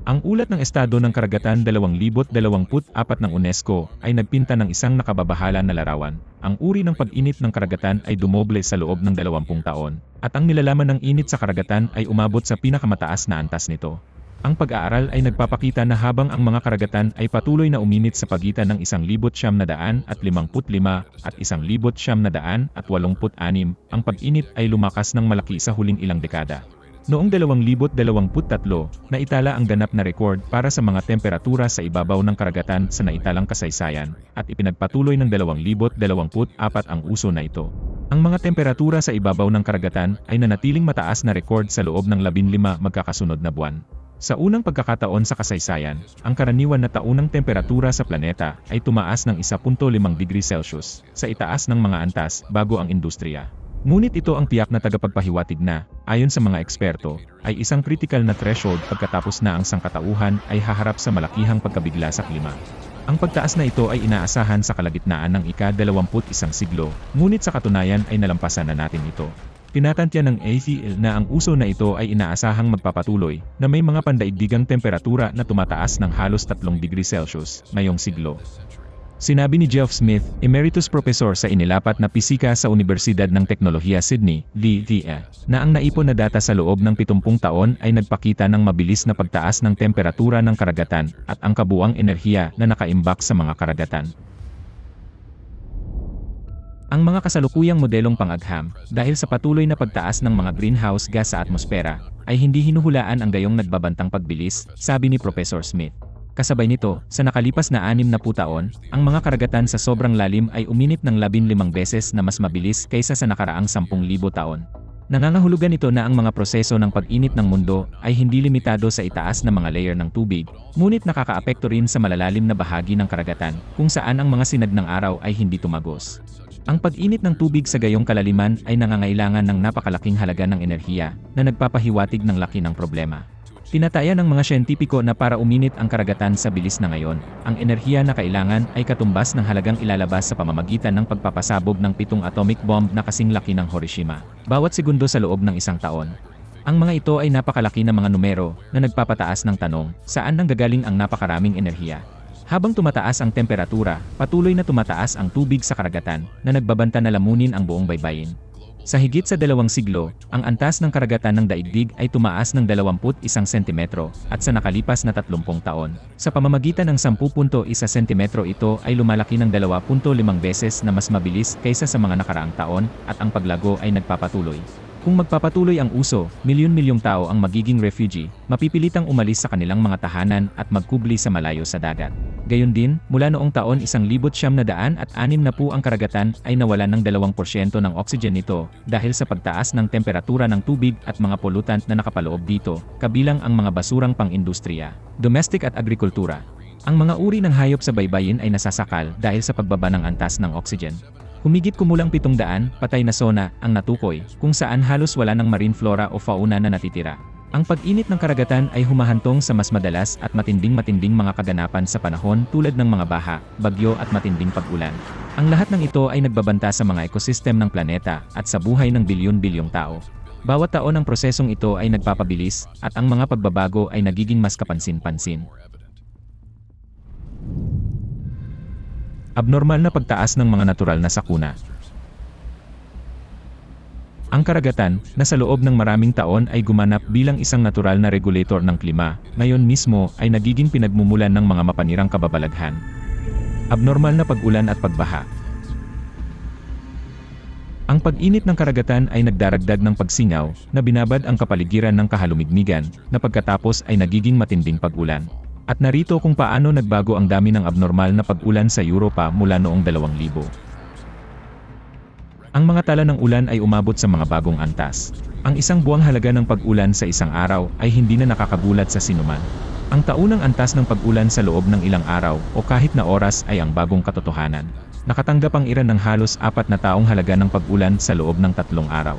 Ang ulat ng Estado ng Karagatan 2024 ng UNESCO ay nagpinta ng isang nakababahala na larawan. Ang uri ng pag-init ng karagatan ay dumoble sa loob ng 20 taon, at ang nilalaman ng init sa karagatan ay umabot sa pinakamataas na antas nito. Ang pag-aaral ay nagpapakita na habang ang mga karagatan ay patuloy na uminit sa pagitan ng 1,955 at 1,986, ang pag-init ay lumakas ng malaki sa huling ilang dekada. Noong 2023, naitala ang ganap na record para sa mga temperatura sa ibabaw ng karagatan sa naitalang kasaysayan, at ipinagpatuloy ng 2024 ang uso na ito. Ang mga temperatura sa ibabaw ng karagatan ay nanatiling mataas na record sa loob ng 15 magkakasunod na buwan. Sa unang pagkakataon sa kasaysayan, ang karaniwan na taunang temperatura sa planeta ay tumaas ng 1.5 degrees Celsius sa itaas ng mga antas bago ang industriya. Ngunit ito ang tiyak na tagapagpahiwatig na, ayon sa mga eksperto, ay isang critical na threshold pagkatapos na ang sangkatauhan ay haharap sa malakihang pagkabigla sa klima. Ang pagtaas na ito ay inaasahan sa kalagitnaan ng ika-21 siglo, ngunit sa katunayan ay nalampasan na natin ito. Tinatantya ng ACL na ang uso na ito ay inaasahang magpapatuloy, na may mga pandaigdigang temperatura na tumataas ng halos 3 degrees Celsius ngayong siglo. Sinabi ni Geoff Smith, Emeritus Professor sa inilapat na pisika sa Universidad ng Teknolohiya Sydney, na ang naipon na data sa loob ng 70 taon ay nagpakita ng mabilis na pagtaas ng temperatura ng karagatan at ang kabuuang enerhiya na nakaimbak sa mga karagatan. Ang mga kasalukuyang modelong pangagham, dahil sa patuloy na pagtaas ng mga greenhouse gas sa atmosfera, ay hindi hinuhulaan ang gayong nagbabantang pagbilis, sabi ni Professor Smith. Kasabay nito, sa nakalipas na 60 taon, ang mga karagatan sa sobrang lalim ay uminit ng 15 beses na mas mabilis kaysa sa nakaraang 10,000 taon. Nangangahulugan ito na ang mga proseso ng pag-init ng mundo ay hindi limitado sa itaas na mga layer ng tubig, ngunit nakakaapekto rin sa malalalim na bahagi ng karagatan, kung saan ang mga sinag ng araw ay hindi tumagos. Ang pag-init ng tubig sa gayong kalaliman ay nangangailangan ng napakalaking halaga ng enerhiya na nagpapahiwatig ng laki ng problema. Tinataya ng mga siyentipiko na para uminit ang karagatan sa bilis na ngayon, ang enerhiya na kailangan ay katumbas ng halagang ilalabas sa pamamagitan ng pagpapasabog ng 7 atomic bomb na kasing laki ng Hiroshima, bawat segundo sa loob ng isang taon. Ang mga ito ay napakalaki na mga numero na nagpapataas ng tanong, saan nanggagaling ang napakaraming enerhiya? Habang tumataas ang temperatura, patuloy na tumataas ang tubig sa karagatan na nagbabanta na lamunin ang buong baybayin. Sa higit sa 2 siglo, ang antas ng karagatan ng daigdig ay tumaas ng 21 sentimetro at sa nakalipas na 30 taon, sa pamamagitan ng 10.1 sentimetro ito ay lumalaki ng 2.5 beses na mas mabilis kaysa sa mga nakaraang taon at ang paglago ay nagpapatuloy. Kung magpapatuloy ang uso, milyon-milyong tao ang magiging refugee, mapipilitang umalis sa kanilang mga tahanan at magkubli sa malayo sa dagat. Gayon din, mula noong taon 1960 na po ang karagatan ay nawalan ng 2% ng oxygen nito dahil sa pagtaas ng temperatura ng tubig at mga pollutant na nakapaloob dito, kabilang ang mga basurang pang-industriya, domestic at agrikultura. Ang mga uri ng hayop sa baybayin ay nasasakal dahil sa pagbaba ng antas ng oxygen. Humigit kumulang 700 patay na sona ang natukoy, kung saan halos wala ng marine flora o fauna na natitira. Ang pag-init ng karagatan ay humahantong sa mas madalas at matinding mga kaganapan sa panahon tulad ng mga baha, bagyo at matinding pag-ulan. Ang lahat ng ito ay nagbabanta sa mga ekosistem ng planeta at sa buhay ng bilyon-bilyong tao. Bawat taon ang prosesong ito ay nagpapabilis at ang mga pagbabago ay nagiging mas kapansin-pansin. Abnormal na pagtaas ng mga natural na sakuna. Ang karagatan, na sa loob ng maraming taon ay gumanap bilang isang natural na regulator ng klima, ngayon mismo ay nagiging pinagmumulan ng mga mapanirang kababalaghan. Abnormal na pag-ulan at pagbaha. Ang pag-init ng karagatan ay nagdaragdag ng pagsingaw, na binabad ang kapaligiran ng kahalumigmigan, na pagkatapos ay nagiging matinding pag-ulan. At narito kung paano nagbago ang dami ng abnormal na pag-ulan sa Europa mula noong 2000. Ang mga tala ng ulan ay umabot sa mga bagong antas. Ang isang buwang halaga ng pag-ulan sa isang araw ay hindi na nakakagulat sa sinuman. Ang taunang antas ng pag-ulan sa loob ng ilang araw o kahit na oras ay ang bagong katotohanan. Nakatanggap ang Iran ng halos 4 na taong halaga ng pag-ulan sa loob ng 3 araw.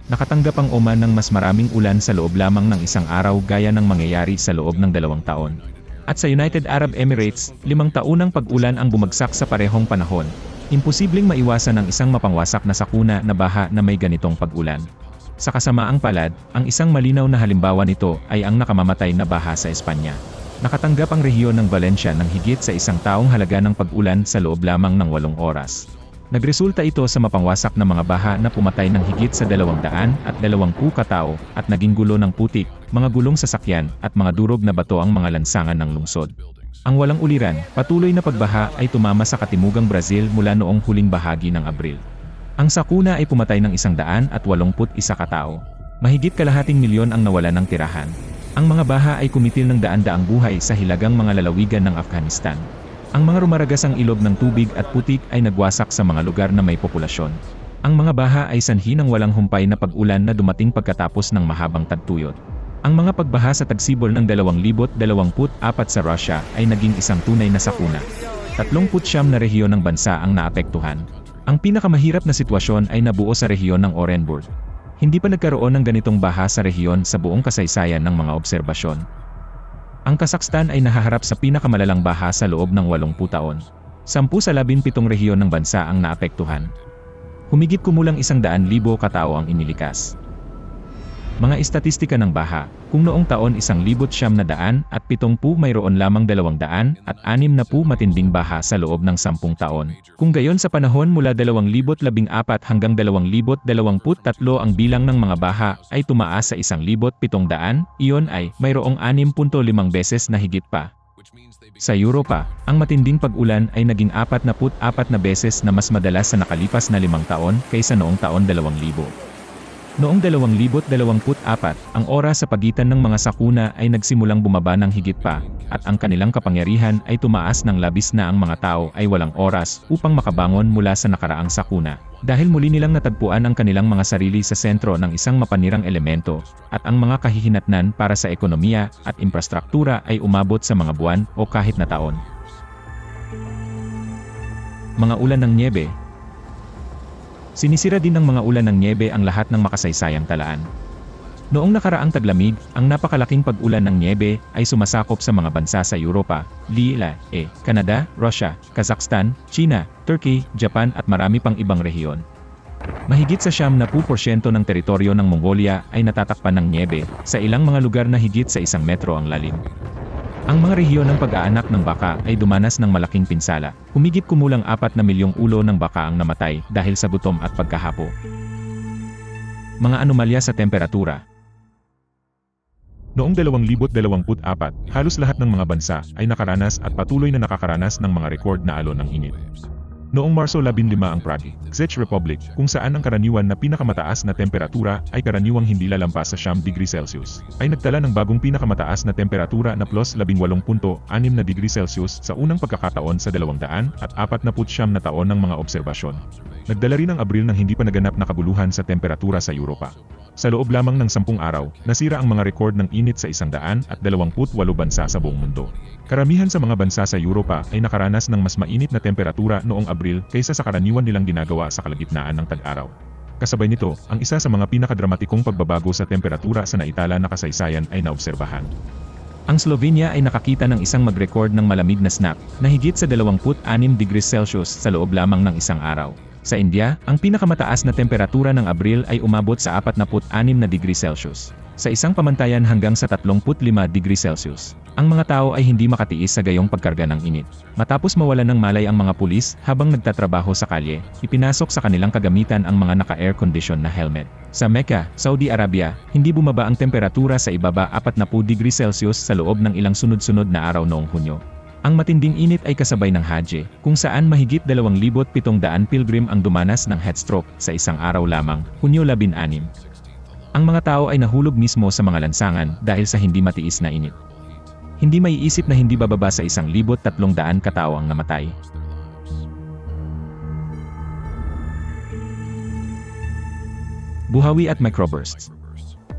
Nakatanggap ang Oman ng mas maraming ulan sa loob lamang ng isang araw gaya ng mangyayari sa loob ng 2 taon. At sa United Arab Emirates, 5 taunang pag-ulan ang bumagsak sa parehong panahon. Imposibleng maiwasan ang isang mapangwasak na sakuna na baha na may ganitong pag-ulan. Sa kasamaang palad, ang isang malinaw na halimbawa nito ay ang nakamamatay na baha sa Espanya. Nakatanggap ang rehiyon ng Valencia ng higit sa 1 taong halaga ng pag-ulan sa loob lamang ng 8 oras. Nagresulta ito sa mapangwasak na mga baha na pumatay ng higit sa 220 katao at naging gulo ng putik, mga gulong sasakyan at mga durog na bato ang mga lansangan ng lungsod. Ang walang uliran, patuloy na pagbaha ay tumama sa katimugang Brazil mula noong huling bahagi ng Abril. Ang sakuna ay pumatay ng 181 katao. Mahigit kalahating milyon ang nawalan ng tirahan. Ang mga baha ay kumitil ng daan-daang buhay sa hilagang mga lalawigan ng Afghanistan. Ang mga rumaragasang ilog ng tubig at putik ay nagwasak sa mga lugar na may populasyon. Ang mga baha ay sanhi ng walang humpay na pag-ulan na dumating pagkatapos ng mahabang tagtuyot. Ang mga pagbaha sa tagsibol ng 2024 sa Russia ay naging isang tunay na sakuna. 39 na rehiyon ng bansa ang naapektuhan. Ang pinakamahirap na sitwasyon ay nabuo sa rehiyon ng Orenburg. Hindi pa nagkaroon ng ganitong baha sa rehiyon sa buong kasaysayan ng mga obserbasyon. Ang Kazakhstan ay nahaharap sa pinakamalalang baha sa loob ng 80 taon. 10 sa 17 rehiyon ng bansa ang naapektuhan. Humigit kumulang 100,000 katao ang inilikas. Mga estatistika ng baha, kung noong taon 1970 mayroon lamang 260 matinding baha sa loob ng 10 taon. Kung gayon sa panahon mula 2014 hanggang 2023 ang bilang ng mga baha ay tumaas sa 1,700, iyon ay mayroong 6.5 beses na higit pa. Sa Europa, ang matinding pag-ulan ay naging 44 na beses na mas madalas sa nakalipas na 5 taon kaysa noong taon 2000. Noong 2024, ang oras sa pagitan ng mga sakuna ay nagsimulang bumaba ng higit pa, at ang kanilang kapangyarihan ay tumaas ng labis na ang mga tao ay walang oras upang makabangon mula sa nakaraang sakuna. Dahil muli nilang natagpuan ang kanilang mga sarili sa sentro ng isang mapanirang elemento, at ang mga kahihinatnan para sa ekonomiya at infrastruktura ay umabot sa mga buwan o kahit na taon. Mga ulan ng nyebe. Sinisira din ng mga ulan ng nyebe ang lahat ng makasaysayang talaan. Noong nakaraang taglamig, ang napakalaking pag-ulan ng nyebe ay sumasakop sa mga bansa sa Europa, Canada, Russia, Kazakhstan, China, Turkey, Japan at marami pang ibang rehiyon. Mahigit sa 70% ng teritoryo ng Mongolia ay natatakpan ng nyebe, sa ilang mga lugar na higit sa 1 metro ang lalim. Ang mga rehiyon ng pag-aanak ng baka ay dumanas ng malaking pinsala. Humigit kumulang 4 na milyong ulo ng baka ang namatay dahil sa gutom at pagkahapo. Mga anomalya sa temperatura. Noong 2024, halos lahat ng mga bansa ay nakaranas at patuloy na nakakaranas ng mga record na alon ng init. Noong Marso 15 ang Prague, Czech Republic, kung saan ang karaniwan na pinakamataas na temperatura ay karaniwang hindi lalampas sa 10 degree Celsius, ay nagtala ng bagong pinakamataas na temperatura na plus 18.6 na degree Celsius sa unang pagkakataon sa 249 na taon ng mga obserbasyon. Nagdala rin ang Abril ng hindi pa naganap na kabuluhan sa temperatura sa Europa. Sa loob lamang ng 10 araw, nasira ang mga rekord ng init sa 128 bansa sa buong mundo. Karamihan sa mga bansa sa Europa ay nakaranas ng mas mainit na temperatura noong Abril kaysa sa karaniwan nilang ginagawa sa kalagitnaan ng tag-araw. Kasabay nito, ang isa sa mga pinakadramatikong pagbabago sa temperatura sa naitala na kasaysayan ay naobserbahan. Ang Slovenia ay nakakita ng isang mag-record ng malamig na snap na higit sa 26 degrees Celsius sa loob lamang ng isang araw. Sa India, ang pinakamataas na temperatura ng Abril ay umabot sa 46 na degree Celsius. Sa isang pamantayan hanggang sa 35 degree Celsius. Ang mga tao ay hindi makatiis sa gayong pagkarga ng init. Matapos mawalan ng malay ang mga pulis habang nagtatrabaho sa kalye, ipinasok sa kanilang kagamitan ang mga naka-air condition na helmet. Sa Mecca, Saudi Arabia, hindi bumaba ang temperatura sa ibaba 40 degree Celsius sa loob ng ilang sunod-sunod na araw noong Hunyo. Ang matinding init ay kasabay ng Hajj, kung saan mahigit 2,700 pilgrim ang dumanas ng heatstroke sa isang araw lamang, Hunyo 16. Ang mga tao ay nahulog mismo sa mga lansangan dahil sa hindi matiis na init. Hindi maiisip na hindi bababa sa 1,300 katao ang namatay. Buhawi at microbursts.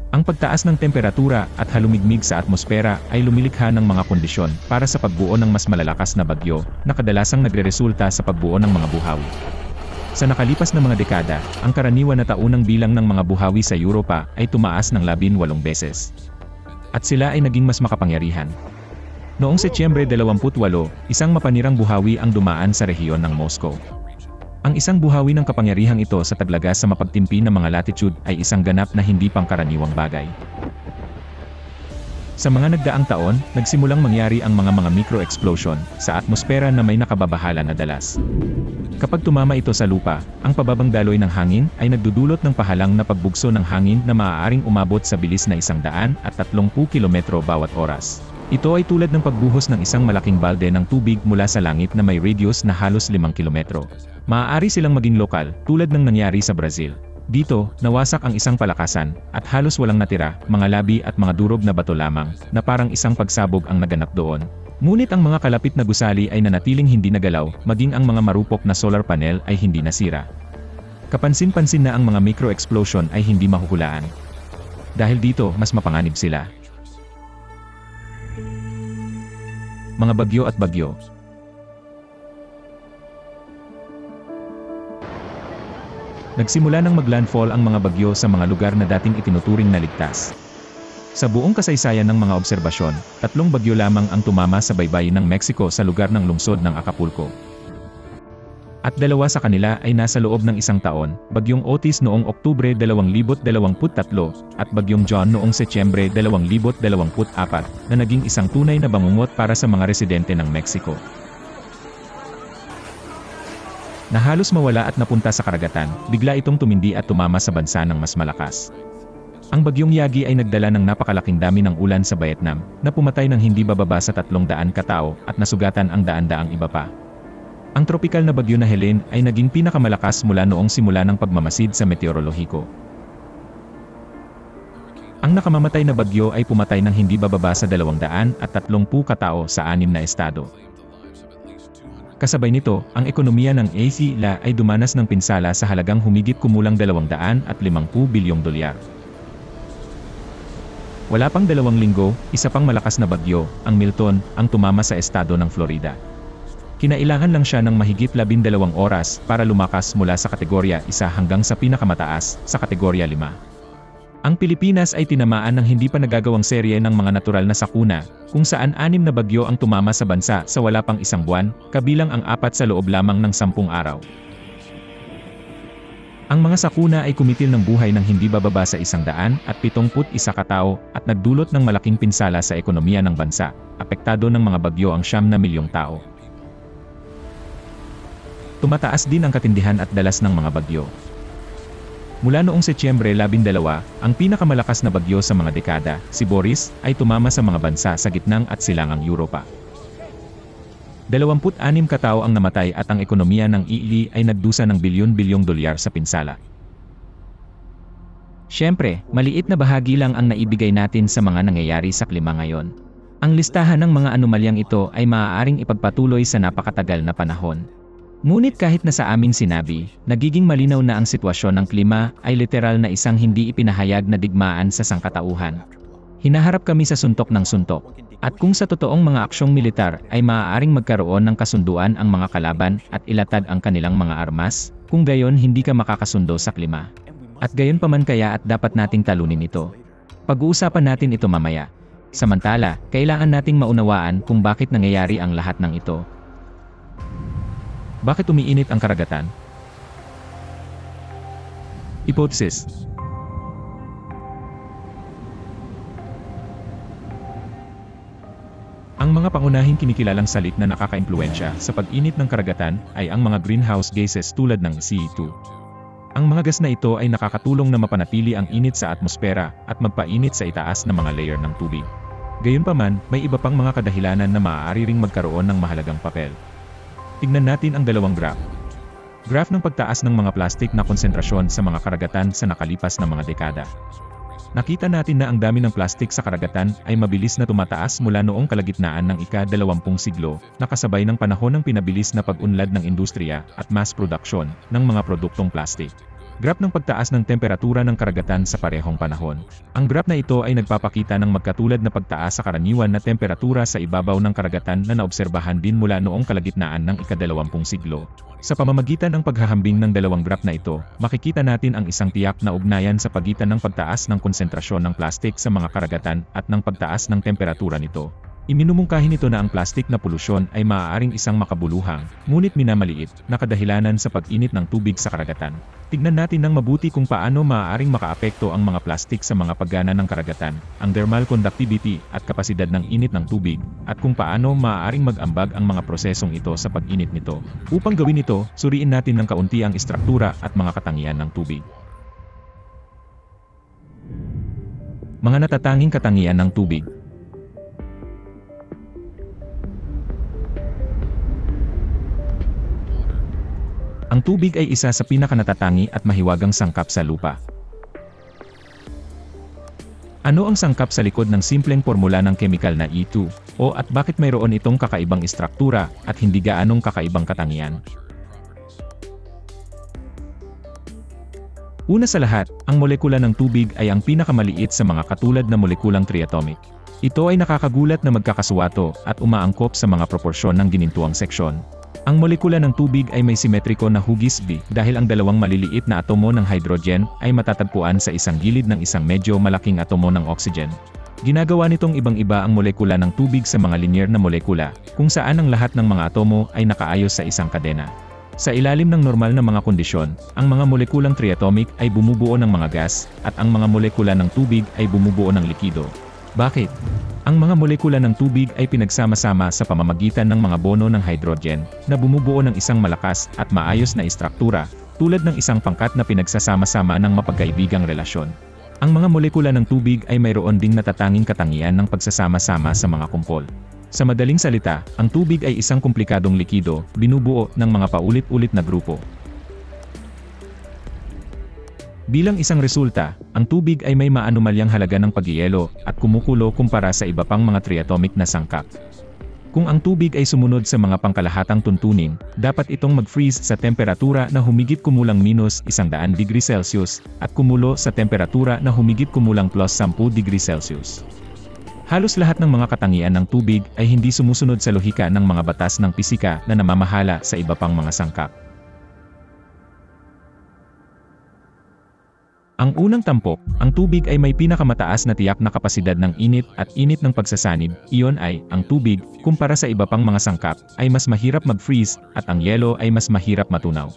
Ang pagtaas ng temperatura at halumigmig sa atmosfera ay lumilikha ng mga kondisyon para sa pagbuo ng mas malalakas na bagyo na kadalasang nagreresulta sa pagbuo ng mga buhawi. Sa nakalipas na mga dekada, ang karaniwan na taunang bilang ng mga buhawi sa Europa ay tumaas ng 18 beses. At sila ay naging mas makapangyarihan. Noong Setyembre 28, isang mapanirang buhawi ang dumaan sa rehiyon ng Moscow. Ang isang buhawi ng kapangyarihang ito sa taglaga sa mapagtimpi ng mga latitude ay isang ganap na hindi pangkaraniwang bagay. Sa mga nagdaang taon, nagsimulang mangyari ang mga micro-explosion sa atmosfera na may nakababahala na dalas. Kapag tumama ito sa lupa, ang pababang daloy ng hangin ay nagdudulot ng pahalang na pagbugso ng hangin na maaaring umabot sa bilis na 130 kilometro bawat oras. Ito ay tulad ng pagbuhos ng isang malaking balde ng tubig mula sa langit na may radius na halos 5 kilometro. Maaari silang maging lokal, tulad ng nangyari sa Brazil. Dito, nawasak ang isang palakasan, at halos walang natira, mga labi at mga durog na bato lamang, na parang isang pagsabog ang naganap doon. Ngunit ang mga kalapit na gusali ay nanatiling hindi nagalaw, maging ang mga marupok na solar panel ay hindi nasira. Kapansin-pansin na ang mga micro-explosion ay hindi mahuhulaan. Dahil dito, mas mapanganib sila. Mga bagyo at bagyo. Nagsimula ng maglandfall ang mga bagyo sa mga lugar na dating itinuturing na ligtas. Sa buong kasaysayan ng mga obserbasyon, 3 bagyo lamang ang tumama sa baybayin ng Mexico sa lugar ng lungsod ng Acapulco. At 2 sa kanila ay nasa loob ng 1 taon, Bagyong Otis noong Oktubre 2023 at Bagyong John noong Setyembre 2024 na naging isang tunay na bangungot para sa mga residente ng Mexico. Na halos mawala at napunta sa karagatan, bigla itong tumindi at tumama sa bansa ng mas malakas. Ang Bagyong Yagi ay nagdala ng napakalaking dami ng ulan sa Vietnam, na pumatay ng hindi bababa sa 300 katao at nasugatan ang daan-daang iba pa. Ang tropikal na bagyo na Helene ay naging pinakamalakas mula noong simula ng pagmamasid sa meteorolohiko. Ang nakamamatay na bagyo ay pumatay ng hindi bababa sa 230 katao sa 6 na estado. Kasabay nito, ang ekonomiya ng ASEAN ay dumanas ng pinsala sa halagang humigit kumulang $250 bilyong. Wala pang 2 linggo, isa pang malakas na bagyo, ang Milton, ang tumama sa estado ng Florida. Kinailangan lang siya ng mahigit 12 oras para lumakas mula sa kategorya 1 hanggang sa pinakamataas, sa kategorya 5. Ang Pilipinas ay tinamaan ng hindi pa nagagawang serye ng mga natural na sakuna, kung saan 6 na bagyo ang tumama sa bansa sa wala pang 1 buwan, kabilang ang 4 sa loob lamang ng 10 araw. Ang mga sakuna ay kumitil ng buhay ng hindi bababa sa 171 katao at nagdulot ng malaking pinsala sa ekonomiya ng bansa. Apektado ng mga bagyo ang 9 na milyong tao. Tumataas din ang katindihan at dalas ng mga bagyo. Mula noong Setyembre 12, ang pinakamalakas na bagyo sa mga dekada, si Boris, ay tumama sa mga bansa sa gitnang at silangang Europa. 26 katao ang namatay at ang ekonomiya ng IE ay nagdusa ng bilyon-bilyong dolyar sa pinsala. Siyempre, maliit na bahagi lang ang naibigay natin sa mga nangyayari sa klima ngayon. Ang listahan ng mga anomalyang ito ay maaaring ipagpatuloy sa napakatagal na panahon. Ngunit kahit na sa aming sinabi, nagiging malinaw na ang sitwasyon ng klima ay literal na isang hindi ipinahayag na digmaan sa sangkatauhan. Hinaharap kami sa suntok ng suntok. At kung sa totoong mga aksyong militar ay maaaring magkaroon ng kasunduan ang mga kalaban at ilatag ang kanilang mga armas, kung gayon hindi ka makakasundo sa klima. At gayon pa man kaya at dapat nating talunin ito. Pag-uusapan natin ito mamaya. Samantala, kailangan nating maunawaan kung bakit nangyayari ang lahat ng ito. Bakit umiinit ang karagatan? Hypothesis. Ang mga pangunahing kinikilalang salik na nakakaimpluwensya sa pag-init ng karagatan ay ang mga greenhouse gases tulad ng CO2. Ang mga gas na ito ay nakakatulong na mapanatili ang init sa atmosfera at magpainit sa itaas na mga layer ng tubig. Gayunpaman, may iba pang mga kadahilanan na maaari ring magkaroon ng mahalagang papel. Tignan natin ang dalawang graph. Graph ng pagtaas ng mga plastik na konsentrasyon sa mga karagatan sa nakalipas na mga dekada. Nakita natin na ang dami ng plastik sa karagatan ay mabilis na tumataas mula noong kalagitnaan ng ika-20 siglo, nakasabay ng panahon ng pinabilis na pag-unlad ng industriya at mass production ng mga produktong plastik. Graph ng pagtaas ng temperatura ng karagatan sa parehong panahon. Ang graph na ito ay nagpapakita ng magkatulad na pagtaas sa karaniwan na temperatura sa ibabaw ng karagatan na naobserbahan din mula noong kalagitnaan ng ika-20 siglo. Sa pamamagitan ng paghahambing ng dalawang graph na ito, makikita natin ang isang tiyak na ugnayan sa pagitan ng pagtaas ng konsentrasyon ng plastik sa mga karagatan at ng pagtaas ng temperatura nito. Iminumungkahi nito na ang plastik na polusyon ay maaaring isang makabuluhang, ngunit minamaliit, na kadahilanan sa pag-init ng tubig sa karagatan. Tignan natin ng mabuti kung paano maaaring makaapekto ang mga plastik sa mga paggana ng karagatan, ang thermal conductivity at kapasidad ng init ng tubig, at kung paano maaaring mag-ambag ang mga prosesong ito sa pag-init nito. Upang gawin ito, suriin natin ng kaunti ang istruktura at mga katangian ng tubig. Mga natatanging katangian ng tubig. Ang tubig ay isa sa pinakanatatangi at mahiwagang sangkap sa lupa. Ano ang sangkap sa likod ng simpleng formula ng kemikal na E2O at bakit mayroon itong kakaibang istruktura at hindi gaanong kakaibang katangian? Una sa lahat, ang molekula ng tubig ay ang pinakamaliit sa mga katulad na molekulang triatomic. Ito ay nakakagulat na magkakasuwato at umaangkop sa mga proporsyon ng ginintuang seksyon. Ang molekula ng tubig ay may simetriko na hugis B dahil ang dalawang maliliit na atomo ng hydrogen ay matatagpuan sa isang gilid ng isang medyo malaking atomo ng oxygen. Ginagawa nitong ibang-iba ang molekula ng tubig sa mga linear na molekula, kung saan ang lahat ng mga atomo ay nakaayos sa isang kadena. Sa ilalim ng normal na mga kondisyon, ang mga molekulang triatomic ay bumubuo ng mga gas, at ang mga molekula ng tubig ay bumubuo ng likido. Bakit? Ang mga molekula ng tubig ay pinagsama-sama sa pamamagitan ng mga bono ng hydrogen, na bumubuo ng isang malakas at maayos na istruktura, tulad ng isang pangkat na pinagsasama-sama ng mapagkaibigang relasyon. Ang mga molekula ng tubig ay mayroon ding natatanging katangian ng pagsasama-sama sa mga kumpol. Sa madaling salita, ang tubig ay isang komplikadong likido, binubuo ng mga paulit-ulit na grupo. Bilang isang resulta, ang tubig ay may maanumalyang halaga ng pagyelo at kumukulo kumpara sa iba pang mga triatomic na sangkap. Kung ang tubig ay sumunod sa mga pangkalahatang tuntunin, dapat itong mag-freeze sa temperatura na humigit kumulang minus 100 degrees Celsius at kumulo sa temperatura na humigit kumulang plus 10 degrees Celsius. Halos lahat ng mga katangian ng tubig ay hindi sumusunod sa lohika ng mga batas ng pisika na namamahala sa iba pang mga sangkap. Ang unang tampok, ang tubig ay may pinakamataas na tiyak na kapasidad ng init at init ng pagsasanib. Iyon ay, ang tubig, kumpara sa iba pang mga sangkap, ay mas mahirap mag-freeze, at ang yelo ay mas mahirap matunaw.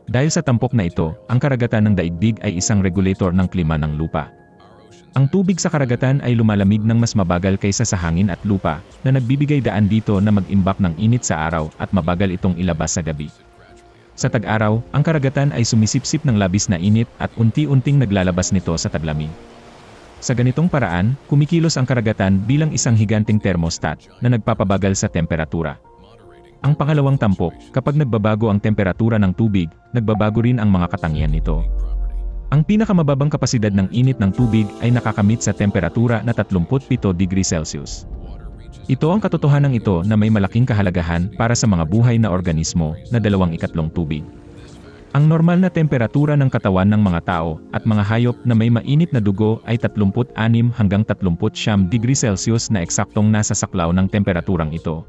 Dahil sa tampok na ito, ang karagatan ng daigdig ay isang regulator ng klima ng lupa. Ang tubig sa karagatan ay lumalamig ng mas mabagal kaysa sa hangin at lupa, na nagbibigay daan dito na mag-imbak ng init sa araw at mabagal itong ilabas sa gabi. Sa tag-araw, ang karagatan ay sumisipsip ng labis na init at unti-unting naglalabas nito sa taglamig. Sa ganitong paraan, kumikilos ang karagatan bilang isang higanting thermostat na nagpapabagal sa temperatura. Ang pangalawang tampok, kapag nagbabago ang temperatura ng tubig, nagbabago rin ang mga katangian nito. Ang pinakamababang kapasidad ng init ng tubig ay nakakamit sa temperatura na 37 degrees Celsius. Ito ang katotohanan ito na may malaking kahalagahan para sa mga buhay na organismo na 2/3 tubig. Ang normal na temperatura ng katawan ng mga tao at mga hayop na may mainit na dugo ay 36 hanggang 39 degrees Celsius na eksaktong nasa saklaw ng temperaturang ito.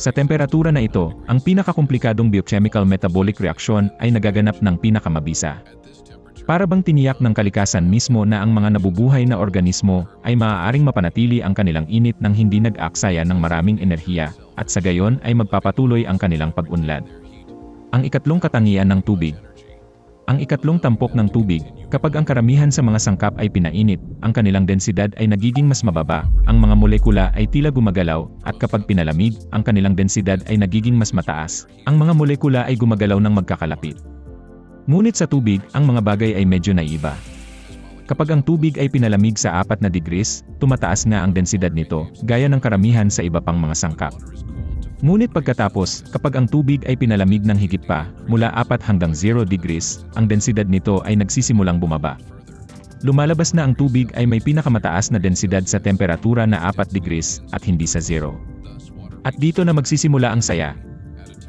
Sa temperatura na ito, ang pinakakomplikadong biochemical metabolic reaction ay nagaganap ng pinakamabisa. Para bang tiniyak ng kalikasan mismo na ang mga nabubuhay na organismo ay maaaring mapanatili ang kanilang init nang hindi nag-aaksaya ng maraming enerhiya, at sa gayon ay magpapatuloy ang kanilang pag-unlad. Ang ikatlong katangian ng tubig. Ang ikatlong tampok ng tubig, kapag ang karamihan sa mga sangkap ay pinainit, ang kanilang densidad ay nagiging mas mababa, ang mga molekula ay tila gumagalaw, at kapag pinalamig, ang kanilang densidad ay nagiging mas mataas, ang mga molekula ay gumagalaw ng magkakalapit. Ngunit sa tubig, ang mga bagay ay medyo naiba. Kapag ang tubig ay pinalamig sa 4 na degrees, tumataas nga ang densidad nito, gaya ng karamihan sa iba pang mga sangkap. Ngunit pagkatapos, kapag ang tubig ay pinalamig ng higit pa, mula 4 hanggang 0 degrees, ang densidad nito ay nagsisimulang bumaba. Lumalabas na ang tubig ay may pinakamataas na densidad sa temperatura na 4 degrees, at hindi sa 0. At dito na magsisimula ang saya.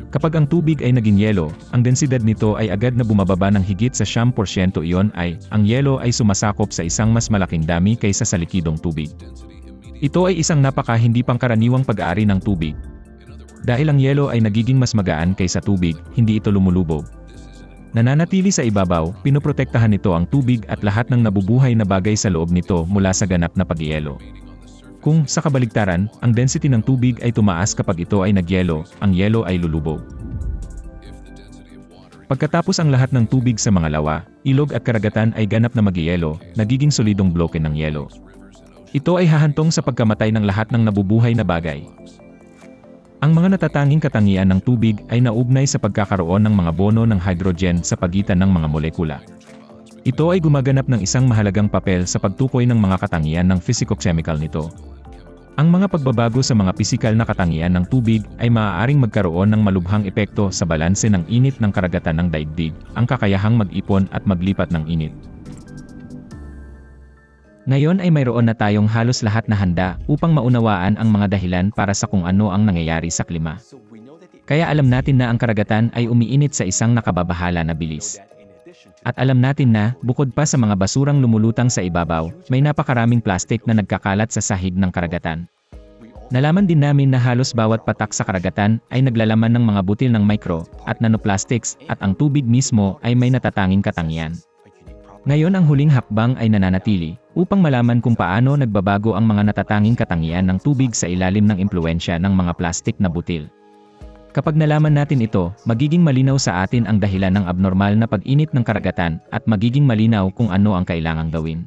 Kapag ang tubig ay naging yelo, ang densidad nito ay agad na bumababa ng higit sa 10%. Iyon ay, ang yelo ay sumasakop sa isang mas malaking dami kaysa sa likidong tubig. Ito ay isang hindi pangkaraniwang pag-aari ng tubig. Dahil ang yelo ay nagiging mas magaan kaysa tubig, hindi ito lumulubog. Nananatili sa ibabaw, pinoprotektahan nito ang tubig at lahat ng nabubuhay na bagay sa loob nito mula sa ganap na pagyelo. Kung, sa kabaligtaran, ang density ng tubig ay tumaas kapag ito ay nagyelo, ang yelo ay lulubog. Pagkatapos ang lahat ng tubig sa mga lawa, ilog at karagatan ay ganap na magyelo, nagiging solidong bloke ng yelo. Ito ay hahantong sa pagkamatay ng lahat ng nabubuhay na bagay. Ang mga natatanging katangian ng tubig ay naugnay sa pagkakaroon ng mga bono ng hydrogen sa pagitan ng mga molekula. Ito ay gumaganap ng isang mahalagang papel sa pagtukoy ng mga katangian ng physico-chemical nito. Ang mga pagbabago sa mga pisikal na katangian ng tubig ay maaaring magkaroon ng malubhang epekto sa balanse ng init ng karagatan ng daigdig, ang kakayahang mag-ipon at maglipat ng init. Ngayon ay mayroon na tayong halos lahat na handa upang maunawaan ang mga dahilan para sa kung ano ang nangyayari sa klima. Kaya alam natin na ang karagatan ay umiinit sa isang nakababahala na bilis. At alam natin na, bukod pa sa mga basurang lumulutang sa ibabaw, may napakaraming plastik na nagkakalat sa sahig ng karagatan. Nalaman din namin na halos bawat patak sa karagatan ay naglalaman ng mga butil ng micro at nanoplastics, at ang tubig mismo ay may natatanging katangian. Ngayon ang huling hakbang ay nananatili, upang malaman kung paano nagbabago ang mga natatanging katangian ng tubig sa ilalim ng impluwensya ng mga plastik na butil. Kapag nalaman natin ito, magiging malinaw sa atin ang dahilan ng abnormal na pag-init ng karagatan, at magiging malinaw kung ano ang kailangang gawin.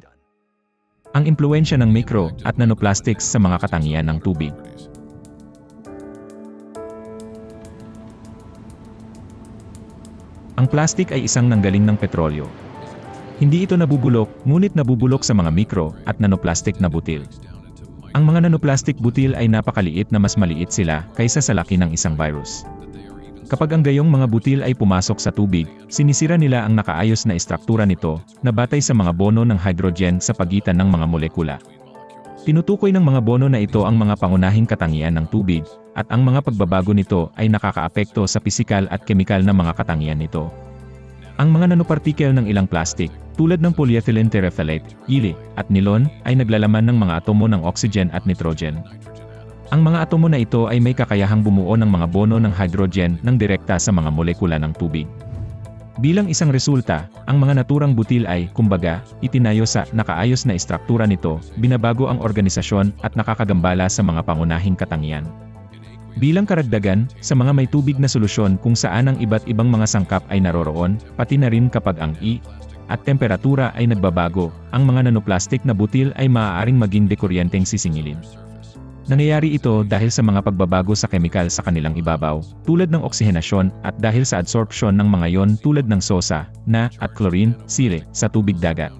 Ang impluwensya ng micro at nanoplastics sa mga katangian ng tubig. Ang plastik ay isang nanggaling ng petrolyo. Hindi ito nabubulok, ngunit nabubulok sa mga micro at nanoplastic na butil. Ang mga nanoplastic butil ay napakaliit na mas maliit sila kaysa sa laki ng isang virus. Kapag ang gayong mga butil ay pumasok sa tubig, sinisira nila ang nakaayos na istruktura nito, na batay sa mga bono ng hydrogen sa pagitan ng mga molekula. Tinutukoy ng mga bono na ito ang mga pangunahing katangian ng tubig, at ang mga pagbabago nito ay nakakaapekto sa pisikal at kemikal na mga katangian nito. Ang mga nanopartikel ng ilang plastik, tulad ng polyethylene terephthalate, ili, at nylon, ay naglalaman ng mga atomo ng oxygen at nitrogen. Ang mga atomo na ito ay may kakayahang bumuo ng mga bono ng hydrogen ng direkta sa mga molekula ng tubig. Bilang isang resulta, ang mga naturang butil ay, kumbaga, itinayo sa nakaayos na istruktura nito, binabago ang organisasyon at nakakagambala sa mga pangunahing katangian. Bilang karagdagan, sa mga may tubig na solusyon kung saan ang iba't ibang mga sangkap ay naroroon, pati na rin kapag ang at temperatura ay nagbabago, ang mga nanoplastic na butil ay maaaring maging dekuryenteng sisingilin. Nangyayari ito dahil sa mga pagbabago sa kemikal sa kanilang ibabaw, tulad ng oksihenasyon, at dahil sa adsorpsyon ng mga ion tulad ng sosa, at chlorine, sile, sa tubig dagat.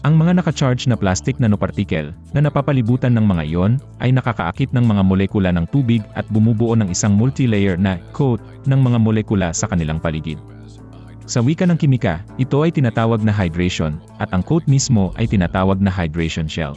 Ang mga naka-charge na plastic nanopartikel, na napapalibutan ng mga ion, ay nakakaakit ng mga molekula ng tubig at bumubuo ng isang multi-layer na coat ng mga molekula sa kanilang paligid. Sa wika ng kimika, ito ay tinatawag na hydration, at ang coat mismo ay tinatawag na hydration shell.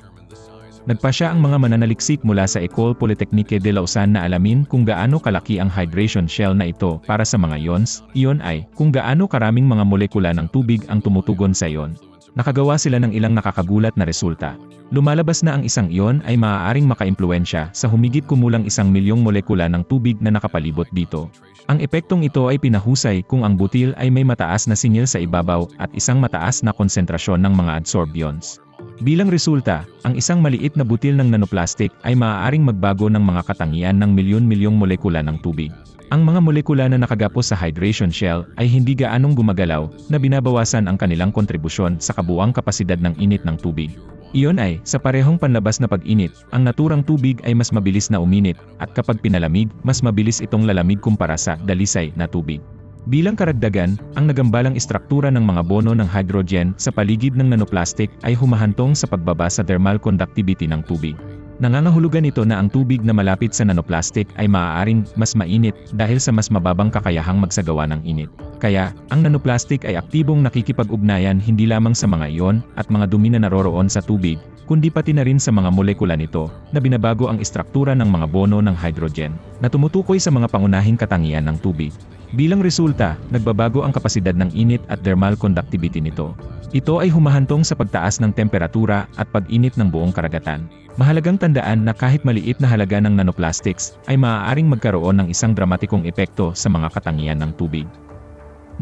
Nagpasya ang mga mananaliksik mula sa École Polytechnique de Lausanne na alamin kung gaano kalaki ang hydration shell na ito para sa mga ions. Iyon ay, kung gaano karaming mga molekula ng tubig ang tumutugon sa ion. Nakagawa sila ng ilang nakakagulat na resulta. Lumalabas na ang isang ion ay maaaring makaimpluwensya sa humigit kumulang 1 milyong molekula ng tubig na nakapalibot dito. Ang epektong ito ay pinahusay kung ang butil ay may mataas na singil sa ibabaw at isang mataas na konsentrasyon ng mga adsorbed ions. Bilang resulta, ang isang maliit na butil ng nanoplastic ay maaaring magbago ng mga katangian ng milyon-milyong molekula ng tubig. Ang mga molekula na nakagapos sa hydration shell ay hindi gaanong gumagalaw, na binabawasan ang kanilang kontribusyon sa kabuuang kapasidad ng init ng tubig. Iyon ay, sa parehong panlabas na pag-init, ang naturang tubig ay mas mabilis na uminit, at kapag pinalamig, mas mabilis itong lalamig kumpara sa dalisay na tubig. Bilang karagdagan, ang nagambalang istruktura ng mga bono ng hydrogen sa paligid ng nanoplastic ay humahantong sa pagbaba sa thermal conductivity ng tubig. Nangangahulugan ito na ang tubig na malapit sa nanoplastic ay maaaring mas mainit dahil sa mas mababang kakayahang magsagawa ng init. Kaya, ang nanoplastic ay aktibong nakikipag-ugnayan hindi lamang sa mga ion at mga dumi na naroroon sa tubig, kundi pati na rin sa mga molekula nito, na binabago ang istruktura ng mga bono ng hydrogen, na tumutukoy sa mga pangunahing katangian ng tubig. Bilang resulta, nagbabago ang kapasidad ng init at thermal conductivity nito. Ito ay humahantong sa pagtaas ng temperatura at pag-init ng buong karagatan. Mahalagang tandaan na kahit maliit na halaga ng nanoplastics, ay maaaring magkaroon ng isang dramatikong epekto sa mga katangian ng tubig.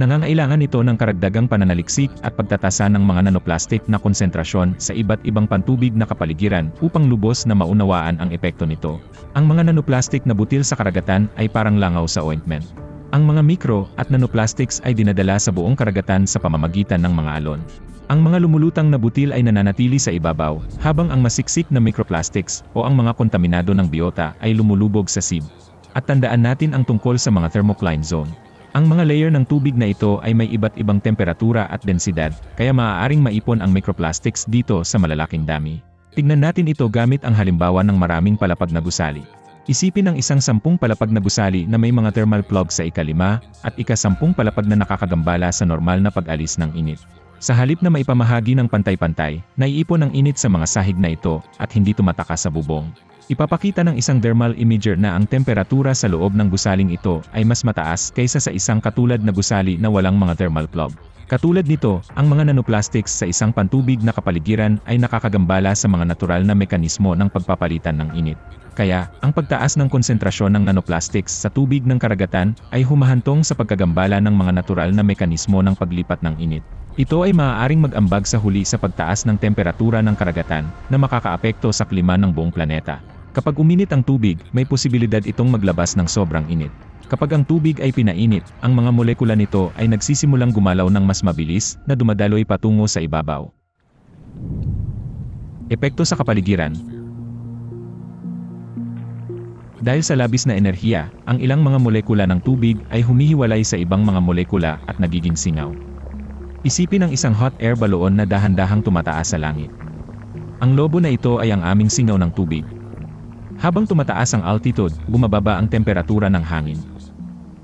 Nangangailangan ito ng karagdagang pananaliksik at pagtatasa ng mga nanoplastic na konsentrasyon sa iba't ibang pantubig na kapaligiran upang lubos na maunawaan ang epekto nito. Ang mga nanoplastic na butil sa karagatan ay parang langaw sa ointment. Ang mga mikro at nanoplastics ay dinadala sa buong karagatan sa pamamagitan ng mga alon. Ang mga lumulutang na butil ay nananatili sa ibabaw, habang ang masiksik na microplastics o ang mga kontaminado ng biota ay lumulubog sa sea. At tandaan natin ang tungkol sa mga thermocline zone. Ang mga layer ng tubig na ito ay may iba't ibang temperatura at densidad, kaya maaaring maipon ang microplastics dito sa malalaking dami. Tignan natin ito gamit ang halimbawa ng maraming palapag na gusali. Isipin ang isang 10 palapag na gusali na may mga thermal plug sa ika-5 at ika-10 palapag na nakakagambala sa normal na pag-alis ng init. Sa halip na maipamahagi ng pantay-pantay, naiipon ang init sa mga sahig na ito at hindi tumatakas sa bubong. Ipapakita ng isang thermal imager na ang temperatura sa loob ng gusaling ito ay mas mataas kaysa sa isang katulad na gusali na walang mga thermal plug. Katulad nito, ang mga nanoplastics sa isang pantubig na kapaligiran ay nakakagambala sa mga natural na mekanismo ng pagpapalitan ng init. Kaya, ang pagtaas ng konsentrasyon ng nanoplastics sa tubig ng karagatan ay humahantong sa pagkagambala ng mga natural na mekanismo ng paglipat ng init. Ito ay maaaring mag-ambag sa huli sa pagtaas ng temperatura ng karagatan na makakaapekto sa klima ng buong planeta. Kapag uminit ang tubig, may posibilidad itong maglabas ng sobrang init. Kapag ang tubig ay pinainit, ang mga molekula nito ay nagsisimulang gumalaw ng mas mabilis na dumadaloy patungo sa ibabaw. Epekto sa kapaligiran. Dahil sa labis na enerhiya, ang ilang mga molekula ng tubig ay humihiwalay sa ibang mga molekula at nagiging singaw. Isipin ang isang hot air balloon na dahan-dahang tumataas sa langit. Ang lobo na ito ay ang aming singaw ng tubig. Habang tumataas ang altitude, bumababa ang temperatura ng hangin.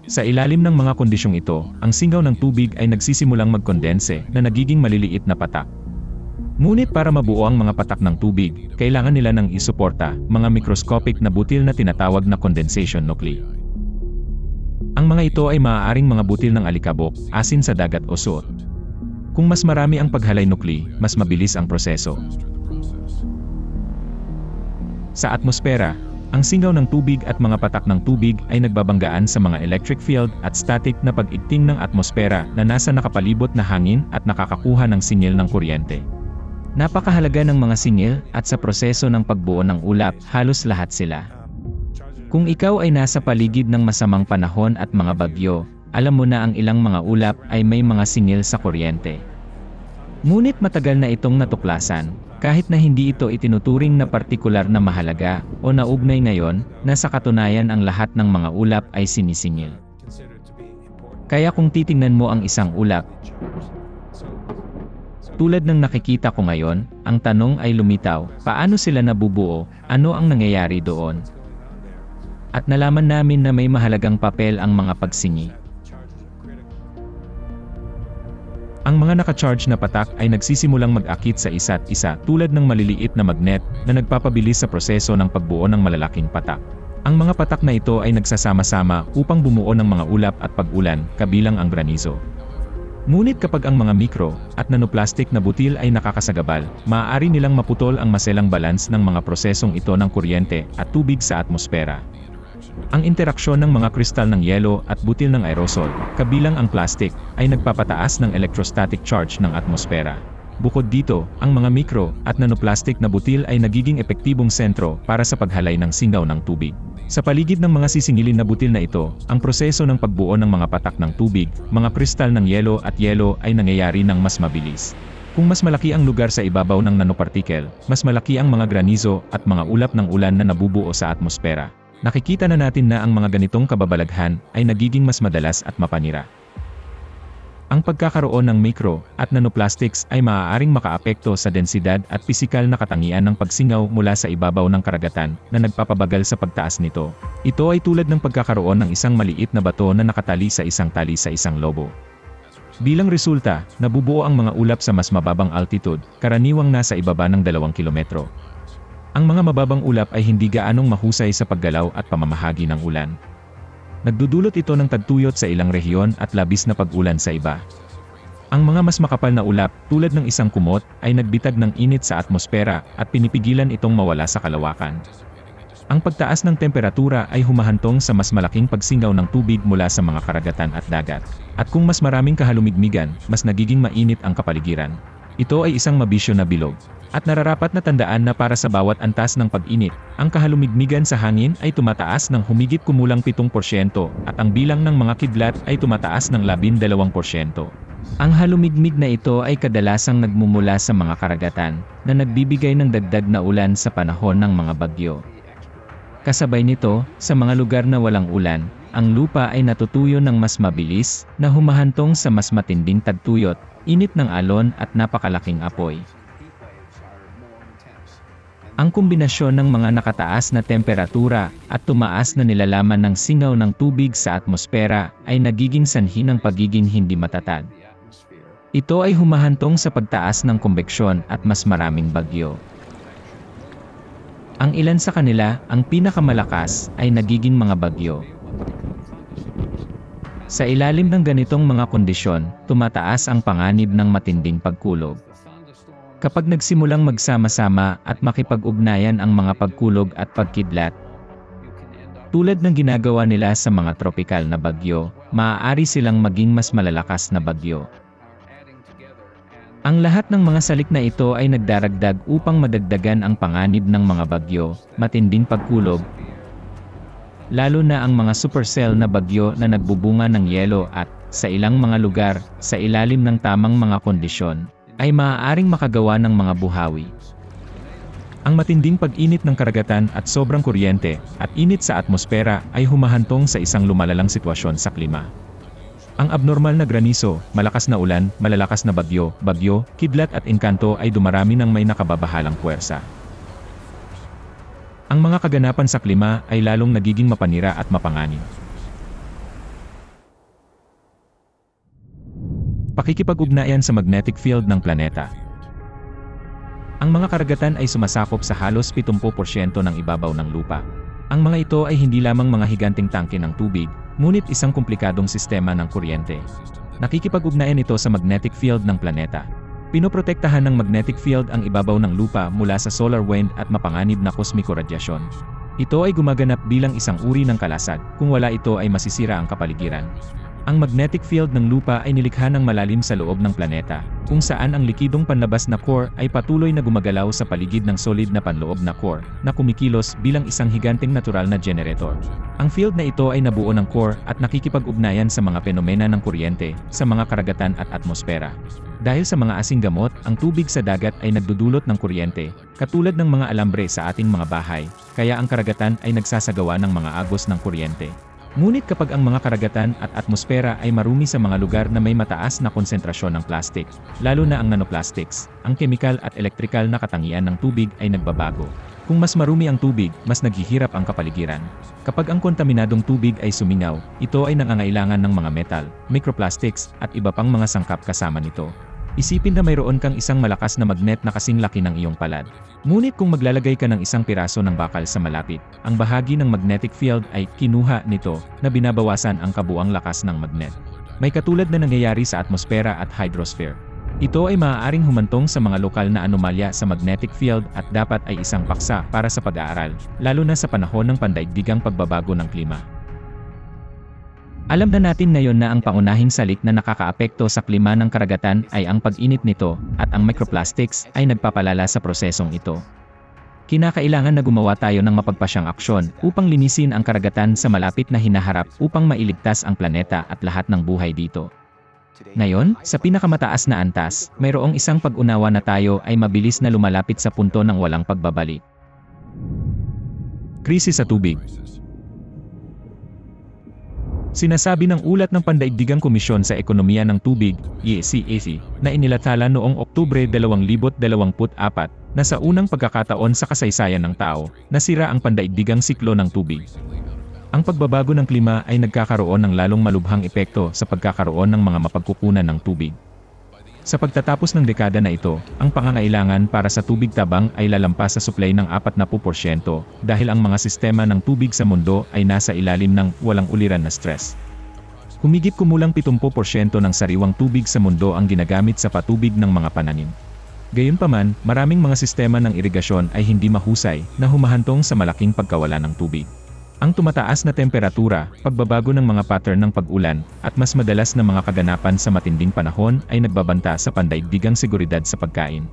Sa ilalim ng mga kondisyong ito, ang singaw ng tubig ay nagsisimulang magkondense na nagiging maliliit na patak. Ngunit para mabuo ang mga patak ng tubig, kailangan nila ng isuporta, mga microscopic na butil na tinatawag na condensation nuclei. Ang mga ito ay maaaring mga butil ng alikabok, asin sa dagat o suot. Kung mas marami ang paghalay nuclei, mas mabilis ang proseso. Sa atmosfera, ang singaw ng tubig at mga patak ng tubig ay nagbabanggaan sa mga electric field at static na pag-igting ng atmosfera na nasa nakapalibot na hangin at nakakakuha ng singil ng kuryente. Napakahalaga ng mga singil at sa proseso ng pagbuo ng ulap, halos lahat sila. Kung ikaw ay nasa paligid ng masamang panahon at mga bagyo, alam mo na ang ilang mga ulap ay may mga singil sa kuryente. Ngunit matagal na itong natuklasan, kahit na hindi ito itinuturing na partikular na mahalaga o naugnay ngayon, na sa katunayan ang lahat ng mga ulap ay sinisingil. Kaya kung titingnan mo ang isang ulap, tulad ng nakikita ko ngayon, ang tanong ay lumitaw, paano sila nabubuo, ano ang nangyayari doon? At nalaman namin na may mahalagang papel ang mga pagsingi. Ang mga naka-charge na patak ay nagsisimulang mag-akit sa isa't isa tulad ng maliliit na magnet na nagpapabilis sa proseso ng pagbuo ng malalaking patak. Ang mga patak na ito ay nagsasama-sama upang bumuo ng mga ulap at pag-ulan, kabilang ang granizo. Ngunit kapag ang mga mikro at nanoplastic na butil ay nakakasagabal, maaari nilang maputol ang maselang balance ng mga prosesong ito ng kuryente at tubig sa atmosfera. Ang interaksyon ng mga kristal ng yelo at butil ng aerosol, kabilang ang plastic, ay nagpapataas ng electrostatic charge ng atmosfera. Bukod dito, ang mga mikro at nanoplastic na butil ay nagiging epektibong sentro para sa paghalay ng singaw ng tubig. Sa paligid ng mga sisingilin na butil na ito, ang proseso ng pagbuo ng mga patak ng tubig, mga kristal ng yelo at yelo ay nangyayari ng mas mabilis. Kung mas malaki ang lugar sa ibabaw ng nanopartikel, mas malaki ang mga granizo at mga ulap ng ulan na nabubuo sa atmosfera. Nakikita na natin na ang mga ganitong kababalaghan ay nagiging mas madalas at mapanira. Ang pagkakaroon ng micro at nanoplastics ay maaaring makaapekto sa densidad at pisikal na katangian ng pagsingaw mula sa ibabaw ng karagatan na nagpapabagal sa pagtaas nito. Ito ay tulad ng pagkakaroon ng isang maliit na bato na nakatali sa isang lobo. Bilang resulta, nabubuo ang mga ulap sa mas mababang altitude, karaniwang nasa ibaba ng 2 kilometro. Ang mga mababang ulap ay hindi gaanong mahusay sa paggalaw at pamamahagi ng ulan. Nagdudulot ito ng tagtuyot sa ilang rehiyon at labis na pag-ulan sa iba. Ang mga mas makapal na ulap, tulad ng isang kumot, ay nagbitag ng init sa atmosfera at pinipigilan itong mawala sa kalawakan. Ang pagtaas ng temperatura ay humahantong sa mas malaking pagsingaw ng tubig mula sa mga karagatan at dagat. At kung mas maraming kahalumigmigan, mas nagiging mainit ang kapaligiran. Ito ay isang mabisyo na bilog. At nararapat na tandaan na para sa bawat antas ng pag-init, ang kahalumigmigan sa hangin ay tumataas ng humigit kumulang 7% at ang bilang ng mga kidlat ay tumataas ng 12%. Ang halumigmig na ito ay kadalasang nagmumula sa mga karagatan na nagbibigay ng dagdag na ulan sa panahon ng mga bagyo. Kasabay nito, sa mga lugar na walang ulan, ang lupa ay natutuyo ng mas mabilis na humahantong sa mas matinding tagtuyot, init ng alon at napakalaking apoy. Ang kombinasyon ng mga nakataas na temperatura at tumaas na nilalaman ng singaw ng tubig sa atmosfera ay nagiging sanhi ng pagiging hindi matatag. Ito ay humahantong sa pagtaas ng kumbeksyon at mas maraming bagyo. Ang ilan sa kanila, ang pinakamalakas, ay nagiging mga bagyo. Sa ilalim ng ganitong mga kondisyon, tumataas ang panganib ng matinding pagkulog. Kapag nagsimulang magsama-sama at makipag-ugnayan ang mga pagkulog at pagkidlat, tulad ng ginagawa nila sa mga tropikal na bagyo, maaari silang maging mas malalakas na bagyo. Ang lahat ng mga salik na ito ay nagdaragdag upang madagdagan ang panganib ng mga bagyo, matinding pagkulog, lalo na ang mga supercell na bagyo na nagbubunga ng yelo at, sa ilang mga lugar, sa ilalim ng tamang mga kondisyon, ay maaaring makagawa ng mga buhawi. Ang matinding pag-init ng karagatan at sobrang kuryente at init sa atmosfera ay humahantong sa isang lumalalang sitwasyon sa klima. Ang abnormal na granizo, malakas na ulan, malalakas na bagyo, kidlat at engkanto ay dumarami ng may nakababahalang puwersa. Ang mga kaganapan sa klima ay lalong nagiging mapanira at mapanganib. Pakikipag-ugnayan sa magnetic field ng planeta. Ang mga karagatan ay sumasakop sa halos 70% ng ibabaw ng lupa. Ang mga ito ay hindi lamang mga higanting tangke ng tubig, ngunit isang komplikadong sistema ng kuryente. Nakikipag-ugnayan ito sa magnetic field ng planeta. Pinoprotektahan ng magnetic field ang ibabaw ng lupa mula sa solar wind at mapanganib na kosmiko radyasyon. Ito ay gumaganap bilang isang uri ng kalasag, kung wala ito ay masisira ang kapaligiran. Ang magnetic field ng lupa ay nilikha ng malalim sa loob ng planeta, kung saan ang likidong panlabas na core ay patuloy na gumagalaw sa paligid ng solid na panloob na core, na kumikilos bilang isang higanting natural na generator. Ang field na ito ay nabuo ng core at nakikipag-ugnayan sa mga fenomena ng kuryente, sa mga karagatan at atmosfera. Dahil sa mga asing gamot, ang tubig sa dagat ay nagdudulot ng kuryente, katulad ng mga alambre sa ating mga bahay, kaya ang karagatan ay nagsasagawa ng mga agos ng kuryente. Ngunit kapag ang mga karagatan at atmosfera ay marumi sa mga lugar na may mataas na konsentrasyon ng plastic, lalo na ang nanoplastics, ang chemical at electrical na katangian ng tubig ay nagbabago. Kung mas marumi ang tubig, mas naghihirap ang kapaligiran. Kapag ang kontaminadong tubig ay sumingaw, ito ay nangangailangan ng mga metal, microplastics, at iba pang mga sangkap kasama nito. Isipin na mayroon kang isang malakas na magnet na kasing laki ng iyong palad. Ngunit kung maglalagay ka ng isang piraso ng bakal sa malapit, ang bahagi ng magnetic field ay kinuha nito na binabawasan ang kabuang lakas ng magnet. May katulad na nangyayari sa atmosfera at hydrosphere. Ito ay maaaring humantong sa mga lokal na anomalya sa magnetic field at dapat ay isang paksa para sa pag-aaral, lalo na sa panahon ng pandaigdigang pagbabago ng klima. Alam na natin ngayon na ang pangunahing salik na nakakaapekto sa klima ng karagatan ay ang pag-init nito, at ang microplastics ay nagpapalala sa prosesong ito. Kinakailangan na gumawa tayo ng mapagpasyang aksyon upang linisin ang karagatan sa malapit na hinaharap upang mailigtas ang planeta at lahat ng buhay dito. Ngayon, sa pinakamataas na antas, mayroong isang pag-unawa na tayo ay mabilis na lumalapit sa punto ng walang pagbabalik. Krisis sa tubig. Sinasabi ng ulat ng Pandaigdigang Komisyon sa Ekonomiya ng Tubig, ECAC, na inilathala noong Oktubre 2024 na sa unang pagkakataon sa kasaysayan ng tao, nasira ang pandaigdigang siklo ng tubig. Ang pagbabago ng klima ay nagkakaroon ng lalong malubhang epekto sa pagkakaroon ng mga mapagkukunan ng tubig. Sa pagtatapos ng dekada na ito, ang pangangailangan para sa tubig tabang ay lalampas sa supply ng 40% dahil ang mga sistema ng tubig sa mundo ay nasa ilalim ng walang uliran na stress. Humigit kumulang 70% ng sariwang tubig sa mundo ang ginagamit sa patubig ng mga pananim. Gayunpaman, maraming mga sistema ng irigasyon ay hindi mahusay na humahantong sa malaking pagkawala ng tubig. Ang tumataas na temperatura, pagbabago ng mga pattern ng pag-ulan, at mas madalas na mga kaganapan sa matinding panahon ay nagbabanta sa pandaigdigang seguridad sa pagkain.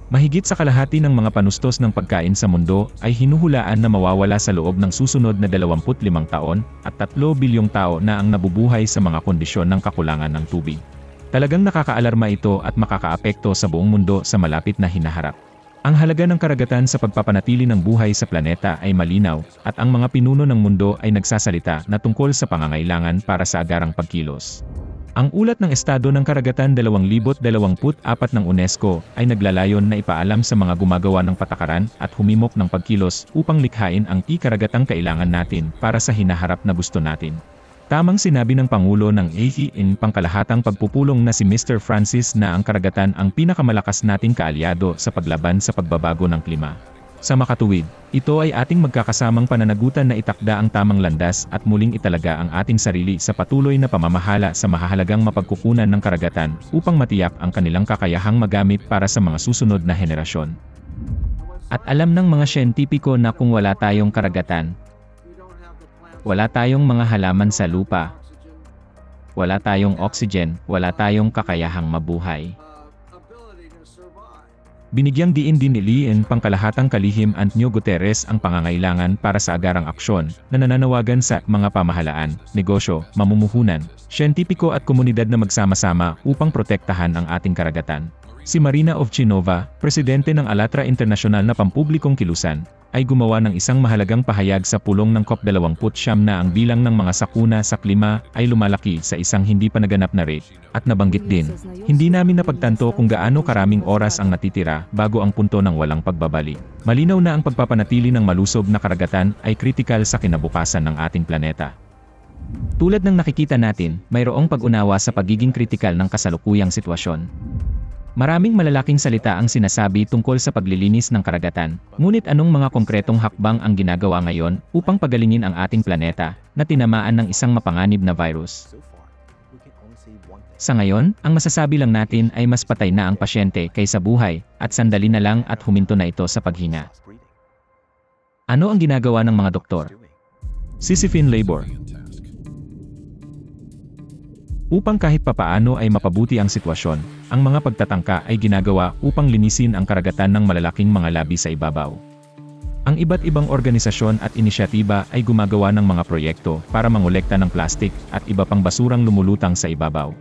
Mahigit sa kalahati ng mga panustos ng pagkain sa mundo ay hinuhulaan na mawawala sa loob ng susunod na 25 taon, at 3 bilyong tao na ang nabubuhay sa mga kondisyon ng kakulangan ng tubig. Talagang nakakaalarma ito at makakaapekto sa buong mundo sa malapit na hinaharap. Ang halaga ng karagatan sa pagpapanatili ng buhay sa planeta ay malinaw, at ang mga pinuno ng mundo ay nagsasalita na tungkol sa pangangailangan para sa agarang pagkilos. Ang ulat ng Estado ng Karagatan 2024 ng UNESCO ay naglalayon na ipaalam sa mga gumagawa ng patakaran at humimok ng pagkilos upang likhain ang karagatang kailangan natin para sa hinaharap na gusto natin. Tamang sinabi ng Pangulo ng AEN pangkalahatang pagpupulong na si Mr. Francis na ang karagatan ang pinakamalakas nating kaalyado sa paglaban sa pagbabago ng klima. Sa makatuwid, ito ay ating magkakasamang pananagutan na itakda ang tamang landas at muling italaga ang ating sarili sa patuloy na pamamahala sa mahahalagang mapagkukunan ng karagatan upang matiyak ang kanilang kakayahang magamit para sa mga susunod na henerasyon. At alam ng mga siyentipiko na kung wala tayong karagatan, wala tayong mga halaman sa lupa, wala tayong oxygen, wala tayong kakayahang mabuhay. Binigyang diin din ni Leon pangkalahatang kalihim Antonio Guterres ang pangangailangan para sa agarang aksyon na nananawagan sa mga pamahalaan, negosyo, mamumuhunan, siyentipiko at komunidad na magsama-sama upang protektahan ang ating karagatan. Si Marina Ovchinova, presidente ng Alatra Internasyonal na Pampublikong Kilusan, ay gumawa ng isang mahalagang pahayag sa pulong ng COP29 na ang bilang ng mga sakuna sa klima ay lumalaki sa isang hindi pa naganap na rate. At nabanggit din, hindi namin napagtanto kung gaano karaming oras ang natitira bago ang punto ng walang pagbabalik. Malinaw na ang pagpapanatili ng malusob na karagatan ay kritikal sa kinabukasan ng ating planeta. Tulad ng nakikita natin, mayroong pag-unawa sa pagiging kritikal ng kasalukuyang sitwasyon. Maraming malalaking salita ang sinasabi tungkol sa paglilinis ng karagatan, ngunit anong mga konkretong hakbang ang ginagawa ngayon upang pagalingin ang ating planeta na tinamaan ng isang mapanganib na virus? Sa ngayon, ang masasabi lang natin ay mas patay na ang pasyente kaysa buhay, at sandali na lang at huminto na ito sa paghinga. Ano ang ginagawa ng mga doktor? Sisyphean labor. Upang kahit papaano ay mapabuti ang sitwasyon, ang mga pagtatangka ay ginagawa upang linisin ang karagatan ng malalaking mga labi sa ibabaw. Ang iba't ibang organisasyon at inisyatiba ay gumagawa ng mga proyekto para mangolekta ng plastik at iba pang basurang lumulutang sa ibabaw.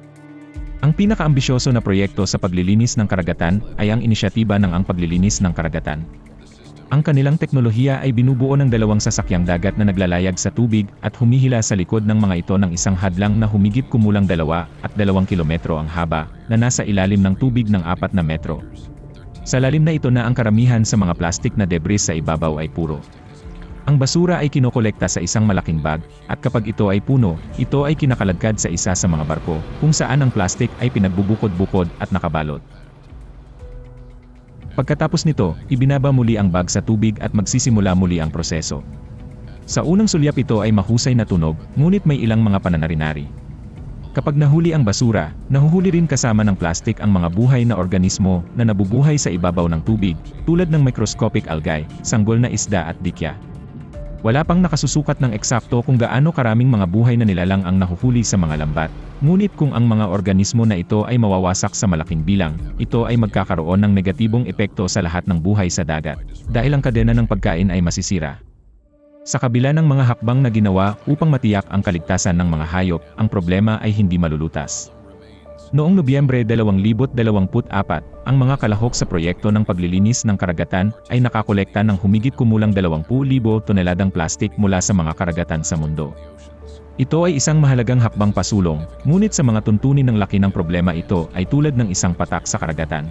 Ang pinakaambisyoso na proyekto sa paglilinis ng karagatan ay ang inisyatiba ng ang paglilinis ng karagatan. Ang kanilang teknolohiya ay binubuo ng 2 sasakyang dagat na naglalayag sa tubig at humihila sa likod ng mga ito ng isang hadlang na humigit kumulang 2 at 2 kilometro ang haba, na nasa ilalim ng tubig ng 4 na metro. Sa lalim na ito na ang karamihan sa mga plastik na debris sa ibabaw ay puro. Ang basura ay kinokolekta sa isang malaking bag, at kapag ito ay puno, ito ay kinakaladkad sa isa sa mga barko, kung saan ang plastik ay pinagbubukod-bukod at nakabalot. Pagkatapos nito, ibinaba muli ang bag sa tubig at magsisimula muli ang proseso. Sa unang sulyap ito ay mahusay na tunog, ngunit may ilang mga pananarinari. Kapag nahuli ang basura, nahuhuli rin kasama ng plastik ang mga buhay na organismo na nabubuhay sa ibabaw ng tubig, tulad ng microscopic algae, sanggol na isda at dikya. Wala pang nakasusukat ng eksakto kung gaano karaming mga buhay na nilalang ang nahuhuli sa mga lambat. Ngunit kung ang mga organismo na ito ay mawawasak sa malaking bilang, ito ay magkakaroon ng negatibong epekto sa lahat ng buhay sa dagat, dahil ang kadena ng pagkain ay masisira. Sa kabila ng mga hakbang na ginawa upang matiyak ang kaligtasan ng mga hayop, ang problema ay hindi malulutas. Noong Nobyembre 2024, ang mga kalahok sa proyekto ng paglilinis ng karagatan ay nakakolekta ng humigit kumulang 20,000 toneladang plastik mula sa mga karagatan sa mundo. Ito ay isang mahalagang hakbang pasulong, ngunit sa mga tuntunin ng laki ng problema ito ay tulad ng isang patak sa karagatan.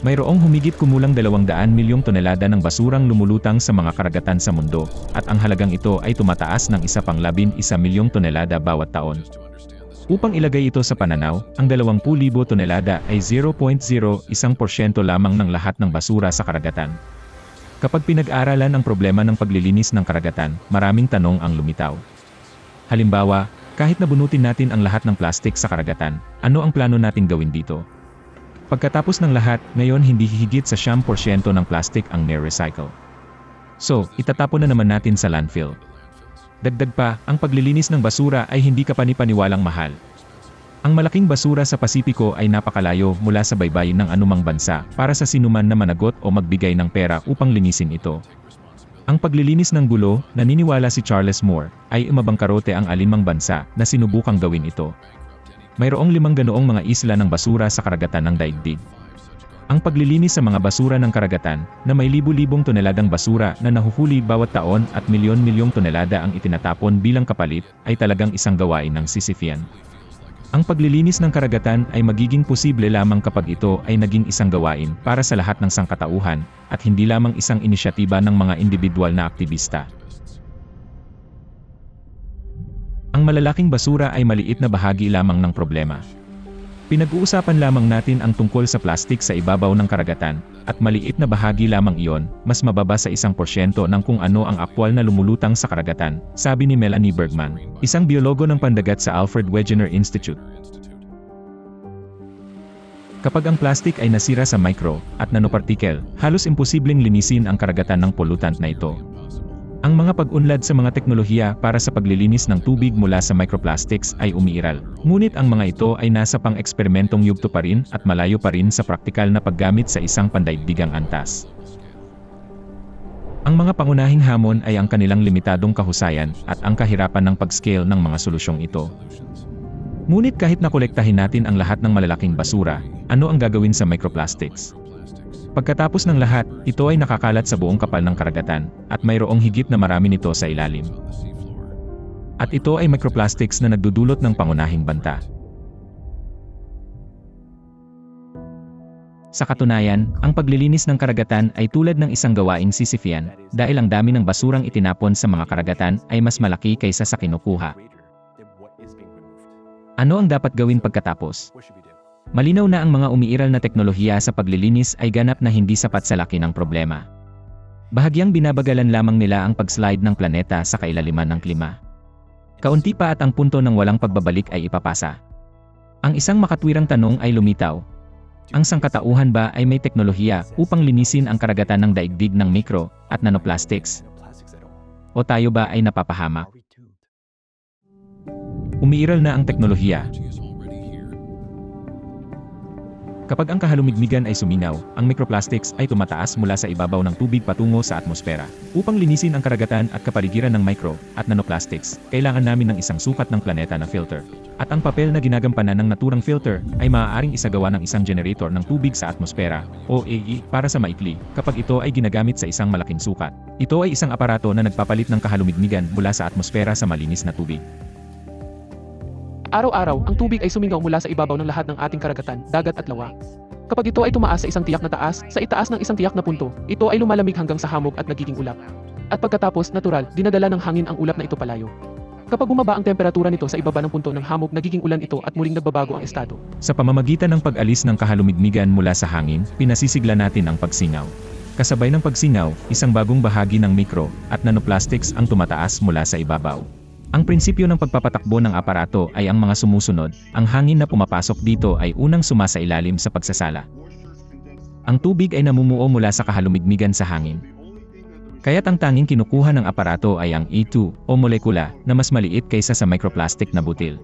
Mayroong humigit kumulang 200 milyong tonelada ng basurang lumulutang sa mga karagatan sa mundo, at ang halagang ito ay tumataas ng 11 milyong tonelada bawat taon. Upang ilagay ito sa pananaw, ang 20,000 tonelada ay 0.01% lamang ng lahat ng basura sa karagatan. Kapag pinag-aralan ang problema ng paglilinis ng karagatan, maraming tanong ang lumitaw. Halimbawa, kahit nabunutin natin ang lahat ng plastik sa karagatan, ano ang plano nating gawin dito? Pagkatapos ng lahat, ngayon hindi higit sa 10% ng plastik ang na-recycle. So, itatapon na naman natin sa landfill. Dagdag pa, ang paglilinis ng basura ay hindi kapani-paniwalang mahal. Ang malaking basura sa Pasipiko ay napakalayo mula sa baybayin ng anumang bansa para sa sinuman na managot o magbigay ng pera upang linisin ito. Ang paglilinis ng gulo, naniniwala si Charles Moore, ay umabangkarote ang alinmang bansa na sinubukang gawin ito. Mayroong 5 ganoong mga isla ng basura sa karagatan ng daigdig. Ang paglilinis sa mga basura ng karagatan, na may libu-libong toneladang basura na nahuhuli bawat taon at milyon-milyong tonelada ang itinatapon bilang kapalit, ay talagang isang gawain ng Sisyphean. Ang paglilinis ng karagatan ay magiging posible lamang kapag ito ay naging isang gawain para sa lahat ng sangkatauhan, at hindi lamang isang inisyatiba ng mga individual na aktivista. Ang malalaking basura ay maliit na bahagi lamang ng problema. Pinag-uusapan lamang natin ang tungkol sa plastik sa ibabaw ng karagatan, at maliit na bahagi lamang iyon, mas mababa sa 1% ng kung ano ang aktwal na lumulutang sa karagatan, sabi ni Melanie Bergman, isang biologo ng pandagat sa Alfred Wegener Institute. Kapag ang plastik ay nasira sa micro at nanopartikel, halos imposibleng linisin ang karagatan ng pollutant na ito. Ang mga pag-unlad sa mga teknolohiya para sa paglilinis ng tubig mula sa microplastics ay umiiral. Ngunit ang mga ito ay nasa pang-eksperimentong yugto pa rin at malayo pa rin sa praktikal na paggamit sa isang pandaigdigang antas. Ang mga pangunahing hamon ay ang kanilang limitadong kahusayan at ang kahirapan ng pag-scale ng mga solusyong ito. Ngunit kahit nakolektahin natin ang lahat ng malalaking basura, ano ang gagawin sa microplastics? Pagkatapos ng lahat, ito ay nakakalat sa buong kapal ng karagatan, at mayroong higit na marami nito sa ilalim. At ito ay microplastics na nagdudulot ng pangunahing banta. Sa katunayan, ang paglilinis ng karagatan ay tulad ng isang gawaing Sisyphean, dahil ang dami ng basurang itinapon sa mga karagatan ay mas malaki kaysa sa kinukuha. Ano ang dapat gawin pagkatapos? Malinaw na ang mga umiiral na teknolohiya sa paglilinis ay ganap na hindi sapat sa laki ng problema. Bahagyang binabagalan lamang nila ang pag-slide ng planeta sa kailaliman ng klima. Kaunti pa at ang punto ng walang pagbabalik ay ipapasa. Ang isang makatwirang tanong ay lumitaw. Ang sangkatauhan ba ay may teknolohiya upang linisin ang karagatan ng daigdig ng micro at nanoplastics? O tayo ba ay napapahamak? Umiiral na ang teknolohiya. Kapag ang kahalumigmigan ay suminaw, ang microplastics ay tumataas mula sa ibabaw ng tubig patungo sa atmosfera. Upang linisin ang karagatan at kapaligiran ng micro at nanoplastics, kailangan namin ng isang sukat ng planeta na filter. At ang papel na ginagampanan ng naturang filter ay maaaring isagawa ng isang generator ng tubig sa atmosfera, o AE, para sa maikli, kapag ito ay ginagamit sa isang malaking sukat. Ito ay isang aparato na nagpapalit ng kahalumigmigan mula sa atmosfera sa malinis na tubig. Araw-araw, ang tubig ay sumingaw mula sa ibabaw ng lahat ng ating karagatan, dagat at lawa. Kapag ito ay tumaas sa isang tiyak na taas, sa itaas ng isang tiyak na punto, ito ay lumalamig hanggang sa hamog at nagiging ulap. At pagkatapos, natural, dinadala ng hangin ang ulap na ito palayo. Kapag bumaba ang temperatura nito sa ibaba ng punto ng hamog, nagiging ulan ito at muling nagbabago ang estado. Sa pamamagitan ng pag-alis ng kahalumigmigan mula sa hangin, pinasisigla natin ang pagsingaw. Kasabay ng pagsingaw, isang bagong bahagi ng micro at nanoplastics ang tumataas mula sa ibabaw. Ang prinsipyo ng pagpapatakbo ng aparato ay ang mga sumusunod. Ang hangin na pumapasok dito ay unang sumasailalim sa pagsasala. Ang tubig ay namumuo mula sa kahalumigmigan sa hangin. Kaya't ang tanging kinukuha ng aparato ay ang E2 o molekula na mas maliit kaysa sa microplastic na butil.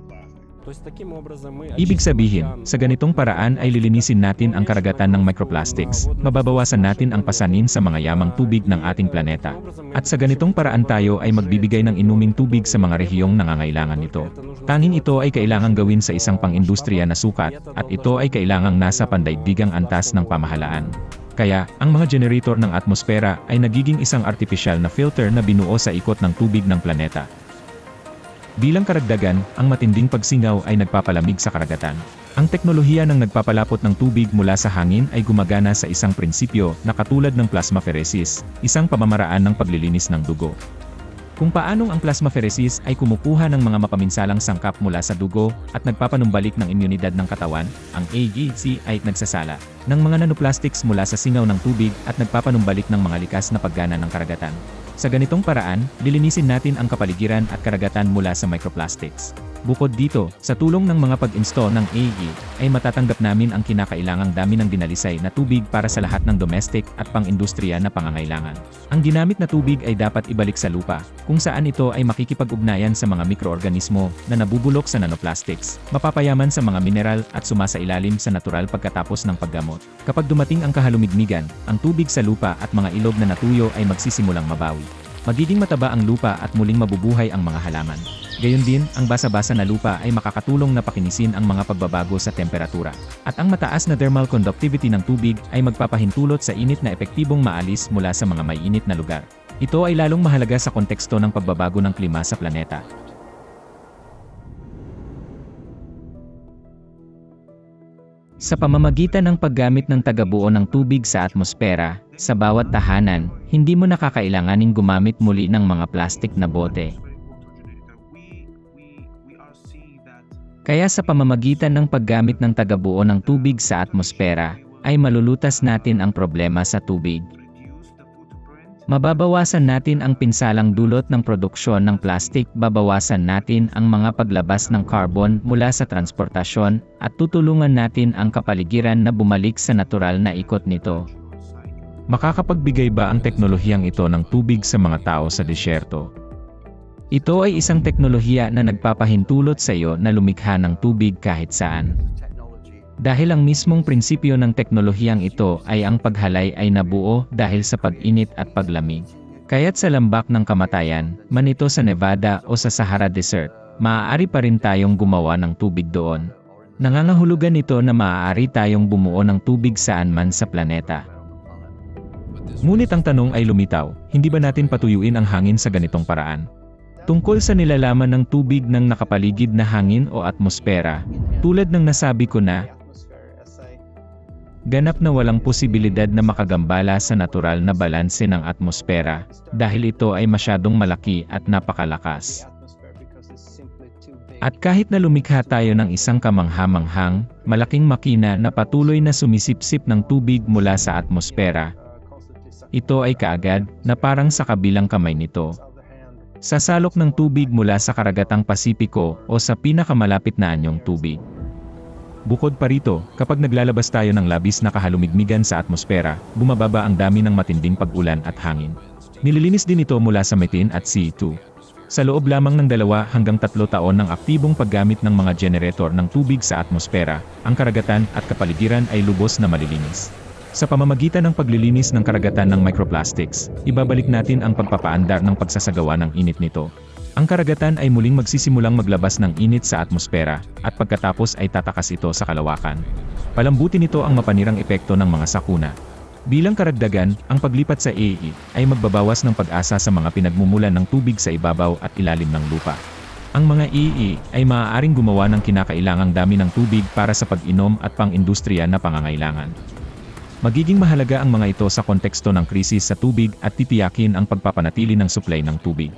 Ibig sabihin, sa ganitong paraan ay lilinisin natin ang karagatan ng microplastics, mababawasan natin ang pasanin sa mga yamang tubig ng ating planeta. At sa ganitong paraan tayo ay magbibigay ng inuming tubig sa mga rehiyong nangangailangan nito. Tanging ito ay kailangang gawin sa isang pang-industriya na sukat, at ito ay kailangang nasa pandaigdigang antas ng pamahalaan. Kaya, ang mga generator ng atmosfera ay nagiging isang artificial na filter na binuo sa ikot ng tubig ng planeta. Bilang karagdagan, ang matinding pagsingaw ay nagpapalamig sa karagatan. Ang teknolohiya ng nagpapalapot ng tubig mula sa hangin ay gumagana sa isang prinsipyo na katulad ng plasmapheresis, isang pamamaraan ng paglilinis ng dugo. Kung paanong ang plasmapheresis ay kumukuha ng mga mapaminsalang sangkap mula sa dugo at nagpapanumbalik ng imunidad ng katawan, ang AGC ay nagsasala ng mga nanoplastics mula sa singaw ng tubig at nagpapanumbalik ng mga likas na paggana ng karagatan. Sa ganitong paraan, lilinisin natin ang kapaligiran at karagatan mula sa microplastics. Bukod dito, sa tulong ng mga pag-install ng AE, ay matatanggap namin ang kinakailangang dami ng dinalisay na tubig para sa lahat ng domestic at pang-industriya na pangangailangan. Ang ginamit na tubig ay dapat ibalik sa lupa, kung saan ito ay makikipag-ugnayan sa mga mikroorganismo na nabubulok sa nanoplastics, mapapayaman sa mga mineral at sumasailalim sa natural pagkatapos ng paggamot. Kapag dumating ang kahalumigmigan, ang tubig sa lupa at mga ilog na natuyo ay magsisimulang mabawi. Magiging mataba ang lupa at muling mabubuhay ang mga halaman. Gayon din, ang basa-basa na lupa ay makakatulong na pakinisin ang mga pagbabago sa temperatura. At ang mataas na thermal conductivity ng tubig ay magpapahintulot sa init na epektibong maalis mula sa mga may init na lugar. Ito ay lalong mahalaga sa konteksto ng pagbabago ng klima sa planeta. Sa pamamagitan ng paggamit ng tagabuo ng tubig sa atmosfera, sa bawat tahanan, hindi mo nakakailanganing gumamit muli ng mga plastik na bote. Kaya sa pamamagitan ng paggamit ng tagabuo ng tubig sa atmosfera, ay malulutas natin ang problema sa tubig. Mababawasan natin ang pinsalang dulot ng produksyon ng plastik, babawasan natin ang mga paglabas ng carbon mula sa transportasyon, at tutulungan natin ang kapaligiran na bumalik sa natural na ikot nito. Makakapagbigay ba ang teknolohiyang ito ng tubig sa mga tao sa disyerto? Ito ay isang teknolohiya na nagpapahintulot sa iyo na lumikha ng tubig kahit saan. Dahil ang mismong prinsipyo ng teknolohiyang ito ay ang paghalay ay nabuo dahil sa pag-init at paglamig. Kaya't sa lambak ng kamatayan, man ito sa Nevada o sa Sahara Desert, maaari pa rin tayong gumawa ng tubig doon. Nangangahulugan ito na maaari tayong bumuo ng tubig saan man sa planeta. Ngunit ang tanong ay lumitaw, hindi ba natin patuyuin ang hangin sa ganitong paraan? Tungkol sa nilalaman ng tubig ng nakapaligid na hangin o atmosfera, tulad ng nasabi ko na, ganap na walang posibilidad na makagambala sa natural na balanse ng atmosfera, dahil ito ay masyadong malaki at napakalakas. At kahit na lumikha tayo ng isang kamangha-manghang, malaking makina na patuloy na sumisipsip ng tubig mula sa atmosfera, ito ay kaagad na parang sa kabilang kamay nito. Sasalok ng tubig mula sa karagatang Pasipiko o sa pinakamalapit na anyong tubig. Bukod pa rito, kapag naglalabas tayo ng labis na kahalumigmigan sa atmosfera, bumababa ang dami ng matinding pag-ulan at hangin. Nililinis din ito mula sa methane at CO2. Sa loob lamang ng 2 hanggang 3 taon ng aktibong paggamit ng mga generator ng tubig sa atmosfera, ang karagatan at kapaligiran ay lubos na malilinis. Sa pamamagitan ng paglilinis ng karagatan ng microplastics, ibabalik natin ang pagpapaandar ng pagsasagawa ng init nito. Ang karagatan ay muling magsisimulang maglabas ng init sa atmosfera, at pagkatapos ay tatakas ito sa kalawakan. Palambutin nito ang mapanirang epekto ng mga sakuna. Bilang karagdagan, ang paglipat sa AE ay magbabawas ng pag-asa sa mga pinagmumulan ng tubig sa ibabaw at ilalim ng lupa. Ang mga AE ay maaaring gumawa ng kinakailangang dami ng tubig para sa pag-inom at pang-industriya na pangangailangan. Magiging mahalaga ang mga ito sa konteksto ng krisis sa tubig at titiyakin ang pagpapanatili ng supply ng tubig.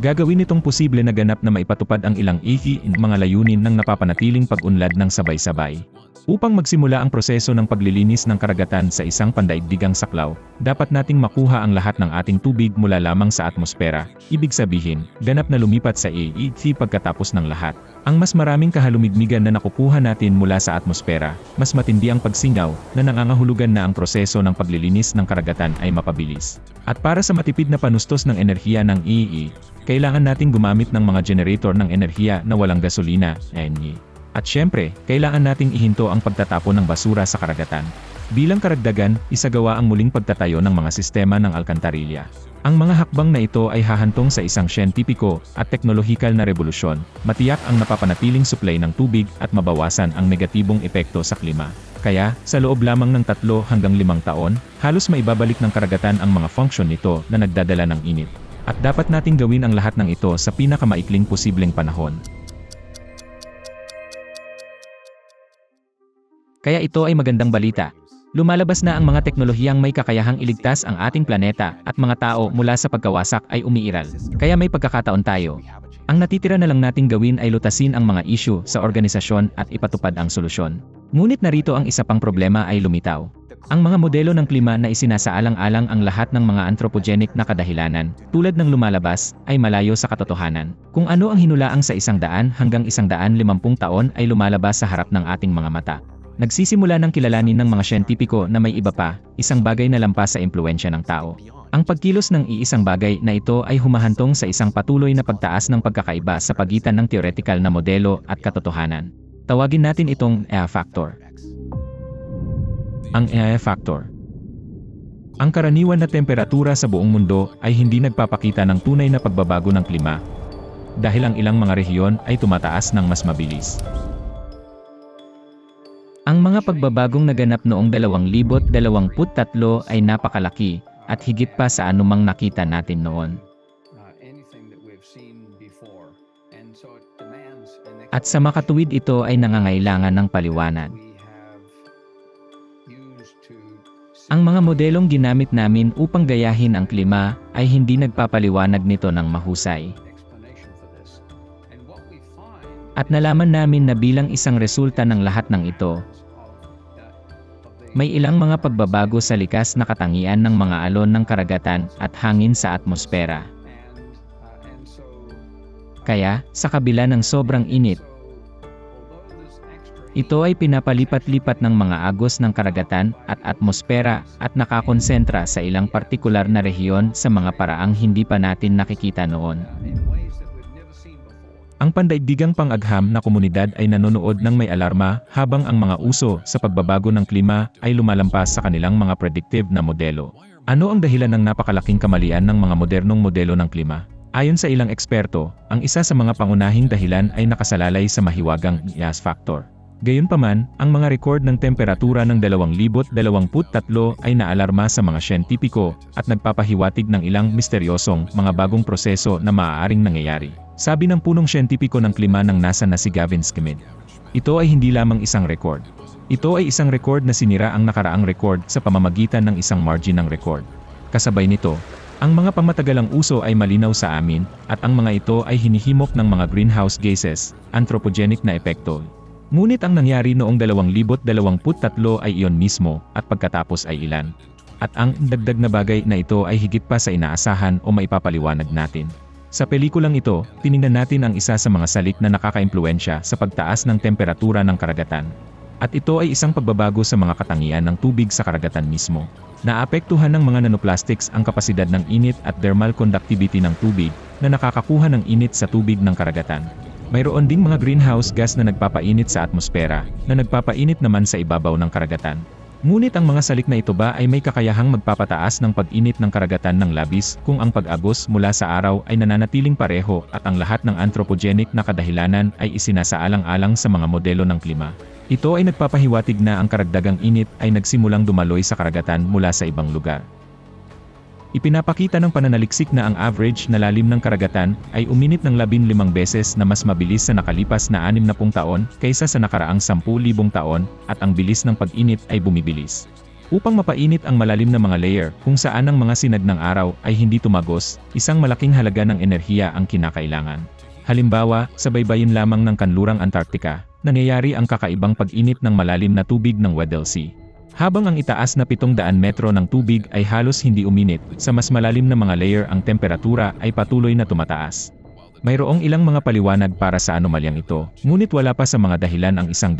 Gagawin itong posible na ganap na maipatupad ang ilang AE mga layunin ng napapanatiling pag-unlad ng sabay-sabay. Upang magsimula ang proseso ng paglilinis ng karagatan sa isang pandaigdigang saklaw, dapat nating makuha ang lahat ng ating tubig mula lamang sa atmosfera. Ibig sabihin, ganap na lumipat sa AET pagkatapos ng lahat. Ang mas maraming kahalumigmigan na nakukuha natin mula sa atmosfera, mas matindi ang pagsingaw na nangangahulugan na ang proseso ng paglilinis ng karagatan ay mapabilis. At para sa matipid na panustos ng enerhiya ng AE, kailangan nating gumamit ng mga generator ng enerhiya na walang gasolina, ENI. At syempre, kailangan nating ihinto ang pagtatapon ng basura sa karagatan. Bilang karagdagan, isagawa ang muling pagtatayo ng mga sistema ng alkantarilya. Ang mga hakbang na ito ay hahantong sa isang siyentipiko at teknolohikal na revolusyon, matiyak ang napapanatiling supply ng tubig at mabawasan ang negatibong epekto sa klima. Kaya, sa loob lamang ng 3 hanggang 5 taon, halos maibabalik ng karagatan ang mga function nito na nagdadala ng init. At dapat nating gawin ang lahat ng ito sa pinakamaikling posibleng panahon. Kaya ito ay magandang balita. Lumalabas na ang mga teknolohiyang may kakayahang iligtas ang ating planeta at mga tao mula sa pagkawasak ay umiiral. Kaya may pagkakataon tayo. Ang natitira na lang nating gawin ay lutasin ang mga issue sa organisasyon at ipatupad ang solusyon. Ngunit narito ang isa pang problema ay lumitaw. Ang mga modelo ng klima na isinasaalang-alang ang lahat ng mga anthropogenic na kadahilanan, tulad ng lumalabas, ay malayo sa katotohanan. Kung ano ang hinulaang sa 100 hanggang 150 taon ay lumalabas sa harap ng ating mga mata. Nagsisimula ng kilalanin ng mga siyentipiko na may iba pa, isang bagay na lampas sa impluwensya ng tao. Ang pagkilos ng iisang bagay na ito ay humahantong sa isang patuloy na pagtaas ng pagkakaiba sa pagitan ng theoretical na modelo at katotohanan. Tawagin natin itong AI factor. Ang AI factor. Ang karaniwan na temperatura sa buong mundo ay hindi nagpapakita ng tunay na pagbabago ng klima, dahil ang ilang mga rehiyon ay tumataas ng mas mabilis. Ang mga pagbabagong naganap noong 2023 ay napakalaki at higit pa sa anumang nakita natin noon. At sa makatuwid ito ay nangangailangan ng paliwanag. Ang mga modelong ginamit namin upang gayahin ang klima ay hindi nagpapaliwanag nito ng mahusay. At nalaman namin na bilang isang resulta ng lahat ng ito, may ilang mga pagbabago sa likas na katangian ng mga alon ng karagatan at hangin sa atmosfera. Kaya, sa kabila ng sobrang init, ito ay pinapalipat-lipat ng mga agos ng karagatan at atmosfera at nakakonsentra sa ilang partikular na rehiyon sa mga paraang hindi pa natin nakikita noon. Ang pandaigdigang pang-agham na komunidad ay nanonood ng may alarma habang ang mga uso sa pagbabago ng klima ay lumalampas sa kanilang mga predictive na modelo. Ano ang dahilan ng napakalaking kamalian ng mga modernong modelo ng klima? Ayon sa ilang eksperto, ang isa sa mga pangunahing dahilan ay nakasalalay sa mahiwagang gas factor. Gayunpaman, ang mga record ng temperatura ng 2023 ay naalarma sa mga siyentipiko at nagpapahiwatig ng ilang misteryosong mga bagong proseso na maaaring nangyayari. Sabi ng punong siyentipiko ng klima ng NASA na si Gavin Schmidt. Ito ay hindi lamang isang record. Ito ay isang record na sinira ang nakaraang record sa pamamagitan ng isang margin ng record. Kasabay nito, Ang mga pamatagalang uso ay malinaw sa amin, at ang mga ito ay hinihimok ng mga greenhouse gases, anthropogenic na epekto. Ngunit ang nangyari noong 2023 ay iyon mismo, at pagkatapos ay ilan. At ang dagdag na bagay na ito ay higit pa sa inaasahan o maipapaliwanag natin. Sa pelikulang ito, tiningnan natin ang isa sa mga salik na nakakaimpluwensya sa pagtaas ng temperatura ng karagatan. At ito ay isang pagbabago sa mga katangian ng tubig sa karagatan mismo. Naapektuhan ng mga nanoplastics ang kapasidad ng init at thermal conductivity ng tubig na nakakakuha ng init sa tubig ng karagatan. Mayroon ding mga greenhouse gas na nagpapainit sa atmosfera, na nagpapainit naman sa ibabaw ng karagatan. Ngunit ang mga salik na ito ba ay may kakayahang magpapataas ng pag-init ng karagatan ng labis kung ang pag-agos mula sa araw ay nananatiling pareho at ang lahat ng anthropogenic na kadahilanan ay isinasaalang-alang sa mga modelo ng klima. Ito ay nagpapahiwatig na ang karagdagang init ay nagsimulang dumaloy sa karagatan mula sa ibang lugar. Ipinapakita ng pananaliksik na ang average na lalim ng karagatan ay uminit ng 15 beses na mas mabilis sa nakalipas na 60 taon kaysa sa nakaraang 10,000 taon at ang bilis ng pag-init ay bumibilis. Upang mapainit ang malalim na mga layer kung saan ang mga sinag ng araw ay hindi tumagos, isang malaking halaga ng enerhiya ang kinakailangan. Halimbawa, sa baybayin lamang ng kanlurang Antarctica, nangyayari ang kakaibang pag-init ng malalim na tubig ng Weddell Sea. Habang ang itaas na 700 metro ng tubig ay halos hindi uminit, sa mas malalim na mga layer ang temperatura ay patuloy na tumataas. Mayroong ilang mga paliwanag para sa anomalyang ito, ngunit wala pa sa mga dahilan ang 100%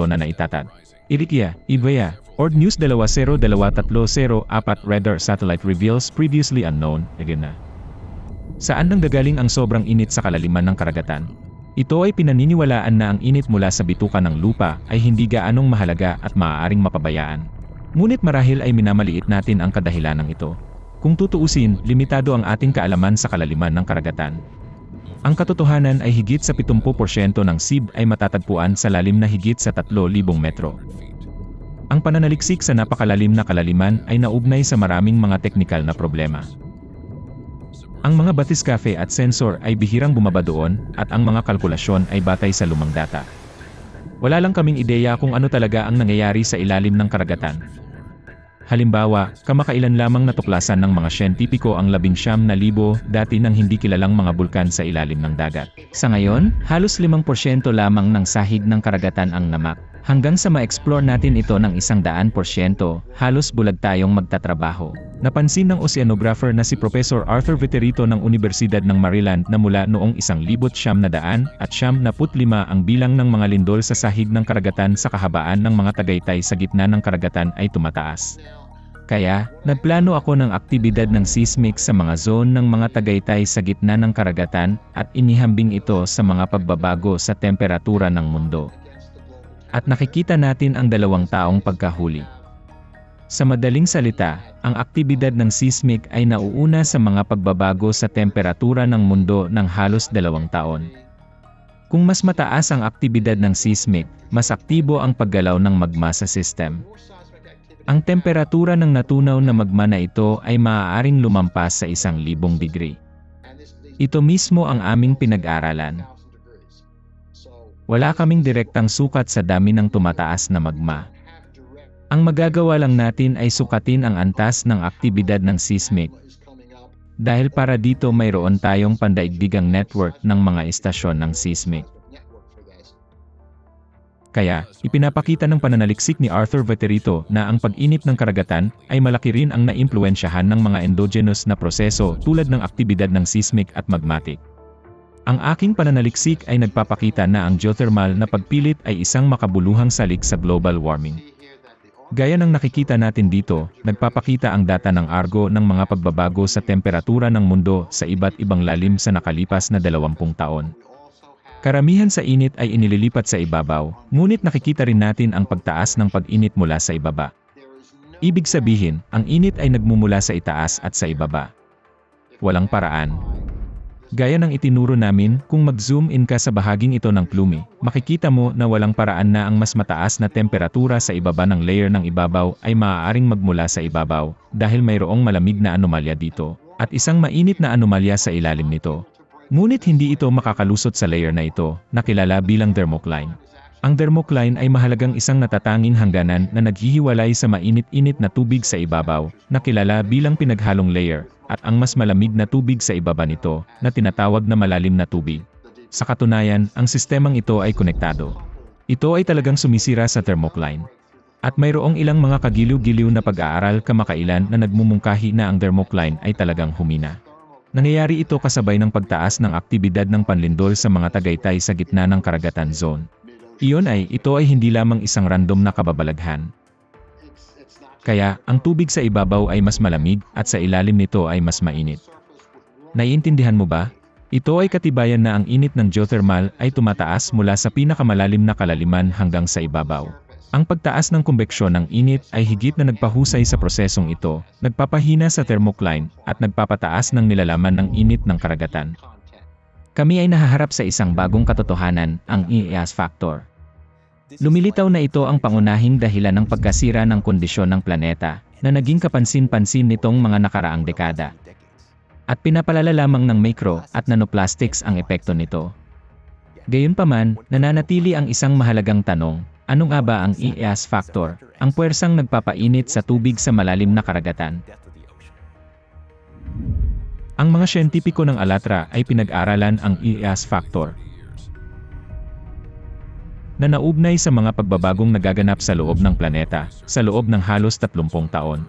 na naitatag. Irikia, Ibea, Ord News 20230-4 Radar Satellite Reveals Previously Unknown, na. Saan nanggagaling ang sobrang init sa kalaliman ng karagatan? Ito ay pinaniniwalaan na ang init mula sa bituka ng lupa ay hindi gaanong mahalaga at maaaring mapabayaan. Ngunit marahil ay minamaliit natin ang kadahilanang ito. Kung tutuusin, limitado ang ating kaalaman sa kalaliman ng karagatan. Ang katotohanan ay higit sa 70% ng SIB ay matatagpuan sa lalim na higit sa 3,000 metro. Ang pananaliksik sa napakalalim na kalaliman ay naugnay sa maraming mga teknikal na problema. Ang mga batiscafe at sensor ay bihirang bumaba doon, at ang mga kalkulasyon ay batay sa lumang data. Wala lang kaming ideya kung ano talaga ang nangyayari sa ilalim ng karagatan. Halimbawa, kamakailan lamang natuklasan ng mga siyentipiko ang 19,000 dati nang hindi kilalang mga bulkan sa ilalim ng dagat. Sa ngayon, halos 5% lamang ng sahig ng karagatan ang namak. Hanggang sa ma-explore natin ito ng 100%, halos bulag tayong magtatrabaho. Napansin ng oceanographer na si Professor Arthur Veterito ng Universidad ng Maryland na mula noong 1975 ang bilang ng mga lindol sa sahig ng karagatan sa kahabaan ng mga tagaytay sa gitna ng karagatan ay tumataas. Kaya, nagplano ako ng aktibidad ng seismic sa mga zone ng mga tagaytay sa gitna ng karagatan at inihambing ito sa mga pagbabago sa temperatura ng mundo. At nakikita natin ang 2 taong pagkahuli. Sa madaling salita, ang aktibidad ng seismic ay nauuna sa mga pagbabago sa temperatura ng mundo ng halos 2 taon. Kung mas mataas ang aktibidad ng seismic, mas aktibo ang paggalaw ng magma sa system. Ang temperatura ng natunaw na magma na ito ay maaaring lumampas sa 1,000 degree. Ito mismo ang aming pinag-aralan. Wala kaming direktang sukat sa dami ng tumataas na magma. Ang magagawa lang natin ay sukatin ang antas ng aktibidad ng seismic. Dahil para dito mayroon tayong pandaigdigang network ng mga istasyon ng seismic. Kaya, ipinapakita ng pananaliksik ni Arthur Veterito na ang pag-init ng karagatan ay malaki rin ang naimpluwensyahan ng mga endogenous na proseso tulad ng aktibidad ng seismic at magmatic. Ang aking pananaliksik ay nagpapakita na ang geothermal na pagpilit ay isang makabuluhang salik sa global warming. Gaya ng nakikita natin dito, nagpapakita ang data ng Argo ng mga pagbabago sa temperatura ng mundo sa iba't ibang lalim sa nakalipas na 20 taon. Karamihan sa init ay inililipat sa ibabaw, ngunit nakikita rin natin ang pagtaas ng pag-init mula sa ibaba. Ibig sabihin, ang init ay nagmumula sa itaas at sa ibaba. Walang paraan. Gaya ng itinuro namin, kung mag-zoom in ka sa bahaging ito ng plume, makikita mo na walang paraan na ang mas mataas na temperatura sa ibaba ng layer ng ibabaw ay maaaring magmula sa ibabaw, dahil mayroong malamig na anomalya dito, at isang mainit na anomalya sa ilalim nito. Ngunit hindi ito makakalusot sa layer na ito, na kilala bilang thermocline. Ang thermocline ay mahalagang isang natatanging hangganan na naghihiwalay sa mainit-init na tubig sa ibabaw, na kilala bilang pinaghalong layer, at ang mas malamig na tubig sa ibaba nito, na tinatawag na malalim na tubig. Sa katunayan, ang sistemang ito ay konektado. Ito ay talagang sumisira sa thermocline. At mayroong ilang mga kagiliw-giliw na pag-aaral kamakailan na nagmumungkahi na ang thermocline ay talagang humina. Nangyayari ito kasabay ng pagtaas ng aktibidad ng panlindol sa mga tagaytay sa gitna ng karagatan zone. Ito ay hindi lamang isang random na kababalaghan. Kaya, ang tubig sa ibabaw ay mas malamig, at sa ilalim nito ay mas mainit. Naiintindihan mo ba? Ito ay katibayan na ang init ng geothermal ay tumataas mula sa pinakamalalim na kalaliman hanggang sa ibabaw. Ang pagtaas ng kumbeksyon ng init ay higit na nagpahusay sa prosesong ito, nagpapahina sa thermocline, at nagpapataas ng nilalaman ng init ng karagatan. Kami ay nahaharap sa isang bagong katotohanan, ang IEAS factor. Lumilitaw na ito ang pangunahing dahilan ng pagkasira ng kondisyon ng planeta, na naging kapansin-pansin nitong mga nakaraang dekada. At pinapalala lamang ng micro at nanoplastics ang epekto nito. Gayunpaman, nananatili ang isang mahalagang tanong, ano nga ba ang IEAS factor, ang puwersang nagpapainit sa tubig sa malalim na karagatan? Ang mga siyentipiko ng Alatra ay pinag-aralan ang IEAS factor na naugnay sa mga pagbabagong nagaganap sa loob ng planeta sa loob ng halos 30 taon.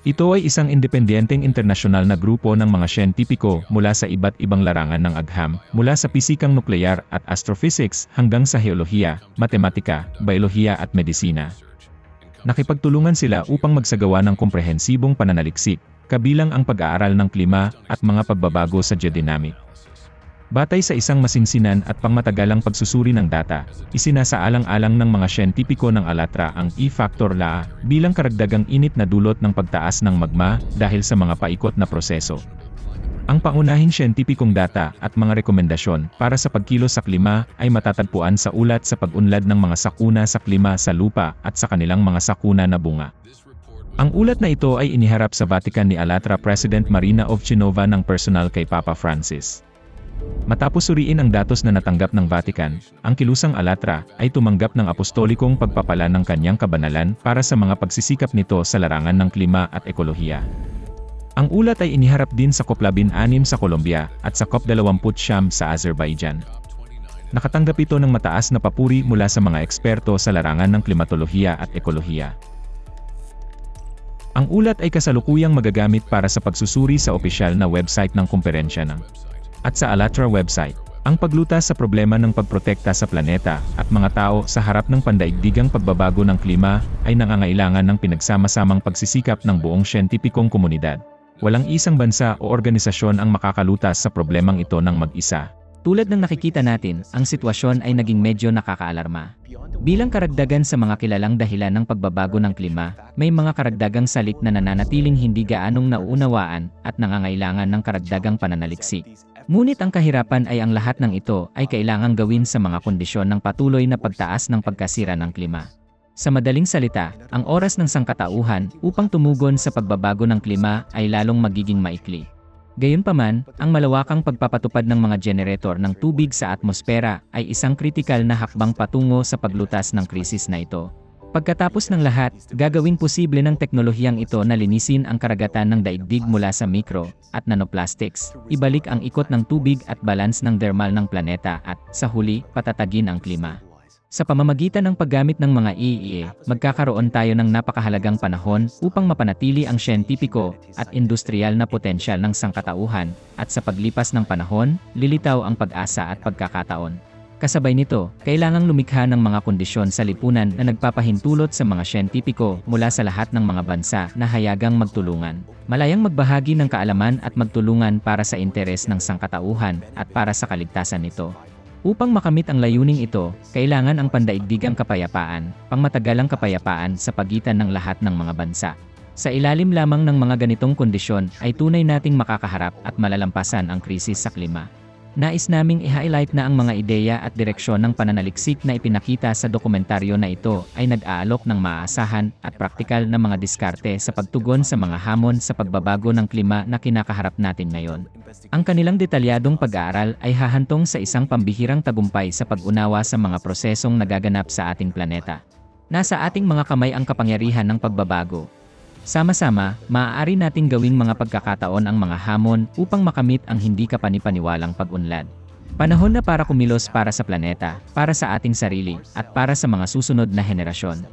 Ito ay isang independenteng internasyonal na grupo ng mga siyentipiko mula sa iba't ibang larangan ng agham, mula sa pisikang nuklear at astrophysics hanggang sa heolohiya, matematika, biolohiya at medisina. Nakipagtulungan sila upang magsagawa ng komprehensibong pananaliksik, kabilang ang pag-aaral ng klima at mga pagbabago sa geodynamic. Batay sa isang masinsinan at pangmatagalang pagsusuri ng data, isinasaalang-alang ng mga siyentipiko ng Alatra ang E-factor LAA bilang karagdagang init na dulot ng pagtaas ng magma dahil sa mga paikot na proseso. Ang pangunahing siyentipikong data at mga rekomendasyon para sa pagkilos sa klima ay matatagpuan sa ulat sa pag-unlad ng mga sakuna sa klima sa lupa at sa kanilang mga sakuna na bunga. Ang ulat na ito ay iniharap sa Vatican ni Alatra President Marina Ovchinova ng personal kay Papa Francis. Matapos suriin ang datos na natanggap ng Vatican, ang kilusang Alatra ay tumanggap ng apostolikong pagpapala ng kanyang kabanalan para sa mga pagsisikap nito sa larangan ng klima at ekolohiya. Ang ulat ay iniharap din sa COP16 sa Colombia at sa COP29 sa Azerbaijan. Nakatanggap ito ng mataas na papuri mula sa mga eksperto sa larangan ng klimatolohiya at ekolohiya. Ang ulat ay kasalukuyang magagamit para sa pagsusuri sa opisyal na website ng kumperensya ng at sa Alatra website. Ang paglutas sa problema ng pagprotekta sa planeta at mga tao sa harap ng pandaigdigang pagbabago ng klima ay nangangailangan ng pinagsama-samang pagsisikap ng buong siyentipikong komunidad. Walang isang bansa o organisasyon ang makakalutas sa problemang ito ng mag-isa. Tulad ng nakikita natin, ang sitwasyon ay naging medyo nakakaalarma. Bilang karagdagan sa mga kilalang dahilan ng pagbabago ng klima, may mga karagdagang salik na nananatiling hindi gaanong nauunawaan at nangangailangan ng karagdagang pananaliksik. Ngunit ang kahirapan ay ang lahat ng ito ay kailangang gawin sa mga kondisyon ng patuloy na pagtaas ng pagkasira ng klima. Sa madaling salita, ang oras ng sangkatauhan upang tumugon sa pagbabago ng klima ay lalong magiging maikli. Gayunpaman, ang malawakang pagpapatupad ng mga generator ng tubig sa atmosfera ay isang kritikal na hakbang patungo sa paglutas ng krisis na ito. Pagkatapos ng lahat, gagawin posible ng teknolohiyang ito na linisin ang karagatan ng daigdig mula sa micro at nanoplastics, ibalik ang ikot ng tubig at balance ng thermal ng planeta at, sa huli, patatagin ang klima. Sa pamamagitan ng paggamit ng mga IEA, magkakaroon tayo ng napakahalagang panahon upang mapanatili ang siyentipiko at industrial na potensyal ng sangkatauhan, at sa paglipas ng panahon, lilitaw ang pag-asa at pagkakataon. Kasabay nito, kailangang lumikha ng mga kondisyon sa lipunan na nagpapahintulot sa mga siyentipiko mula sa lahat ng mga bansa na hayagang magtulungan, malayang magbahagi ng kaalaman at magtulungan para sa interes ng sangkatauhan at para sa kaligtasan nito. Upang makamit ang layuning ito, kailangan ang pandaigdigang kapayapaan, pangmatagalang kapayapaan sa pagitan ng lahat ng mga bansa. Sa ilalim lamang ng mga ganitong kondisyon ay tunay nating makakaharap at malalampasan ang krisis sa klima. Nais naming i-highlight na ang mga ideya at direksyon ng pananaliksik na ipinakita sa dokumentaryo na ito ay nag-aalok ng maaasahan at praktikal na mga diskarte sa pagtugon sa mga hamon sa pagbabago ng klima na kinakaharap natin ngayon. Ang kanilang detalyadong pag-aaral ay hahantong sa isang pambihirang tagumpay sa pag-unawa sa mga prosesong nagaganap sa ating planeta. Nasa ating mga kamay ang kapangyarihan ng pagbabago. Sama-sama, maaari nating gawing mga pagkakataon ang mga hamon upang makamit ang hindi kapani-paniwalang pag-unlad. Panahon na para kumilos para sa planeta, para sa ating sarili, at para sa mga susunod na henerasyon.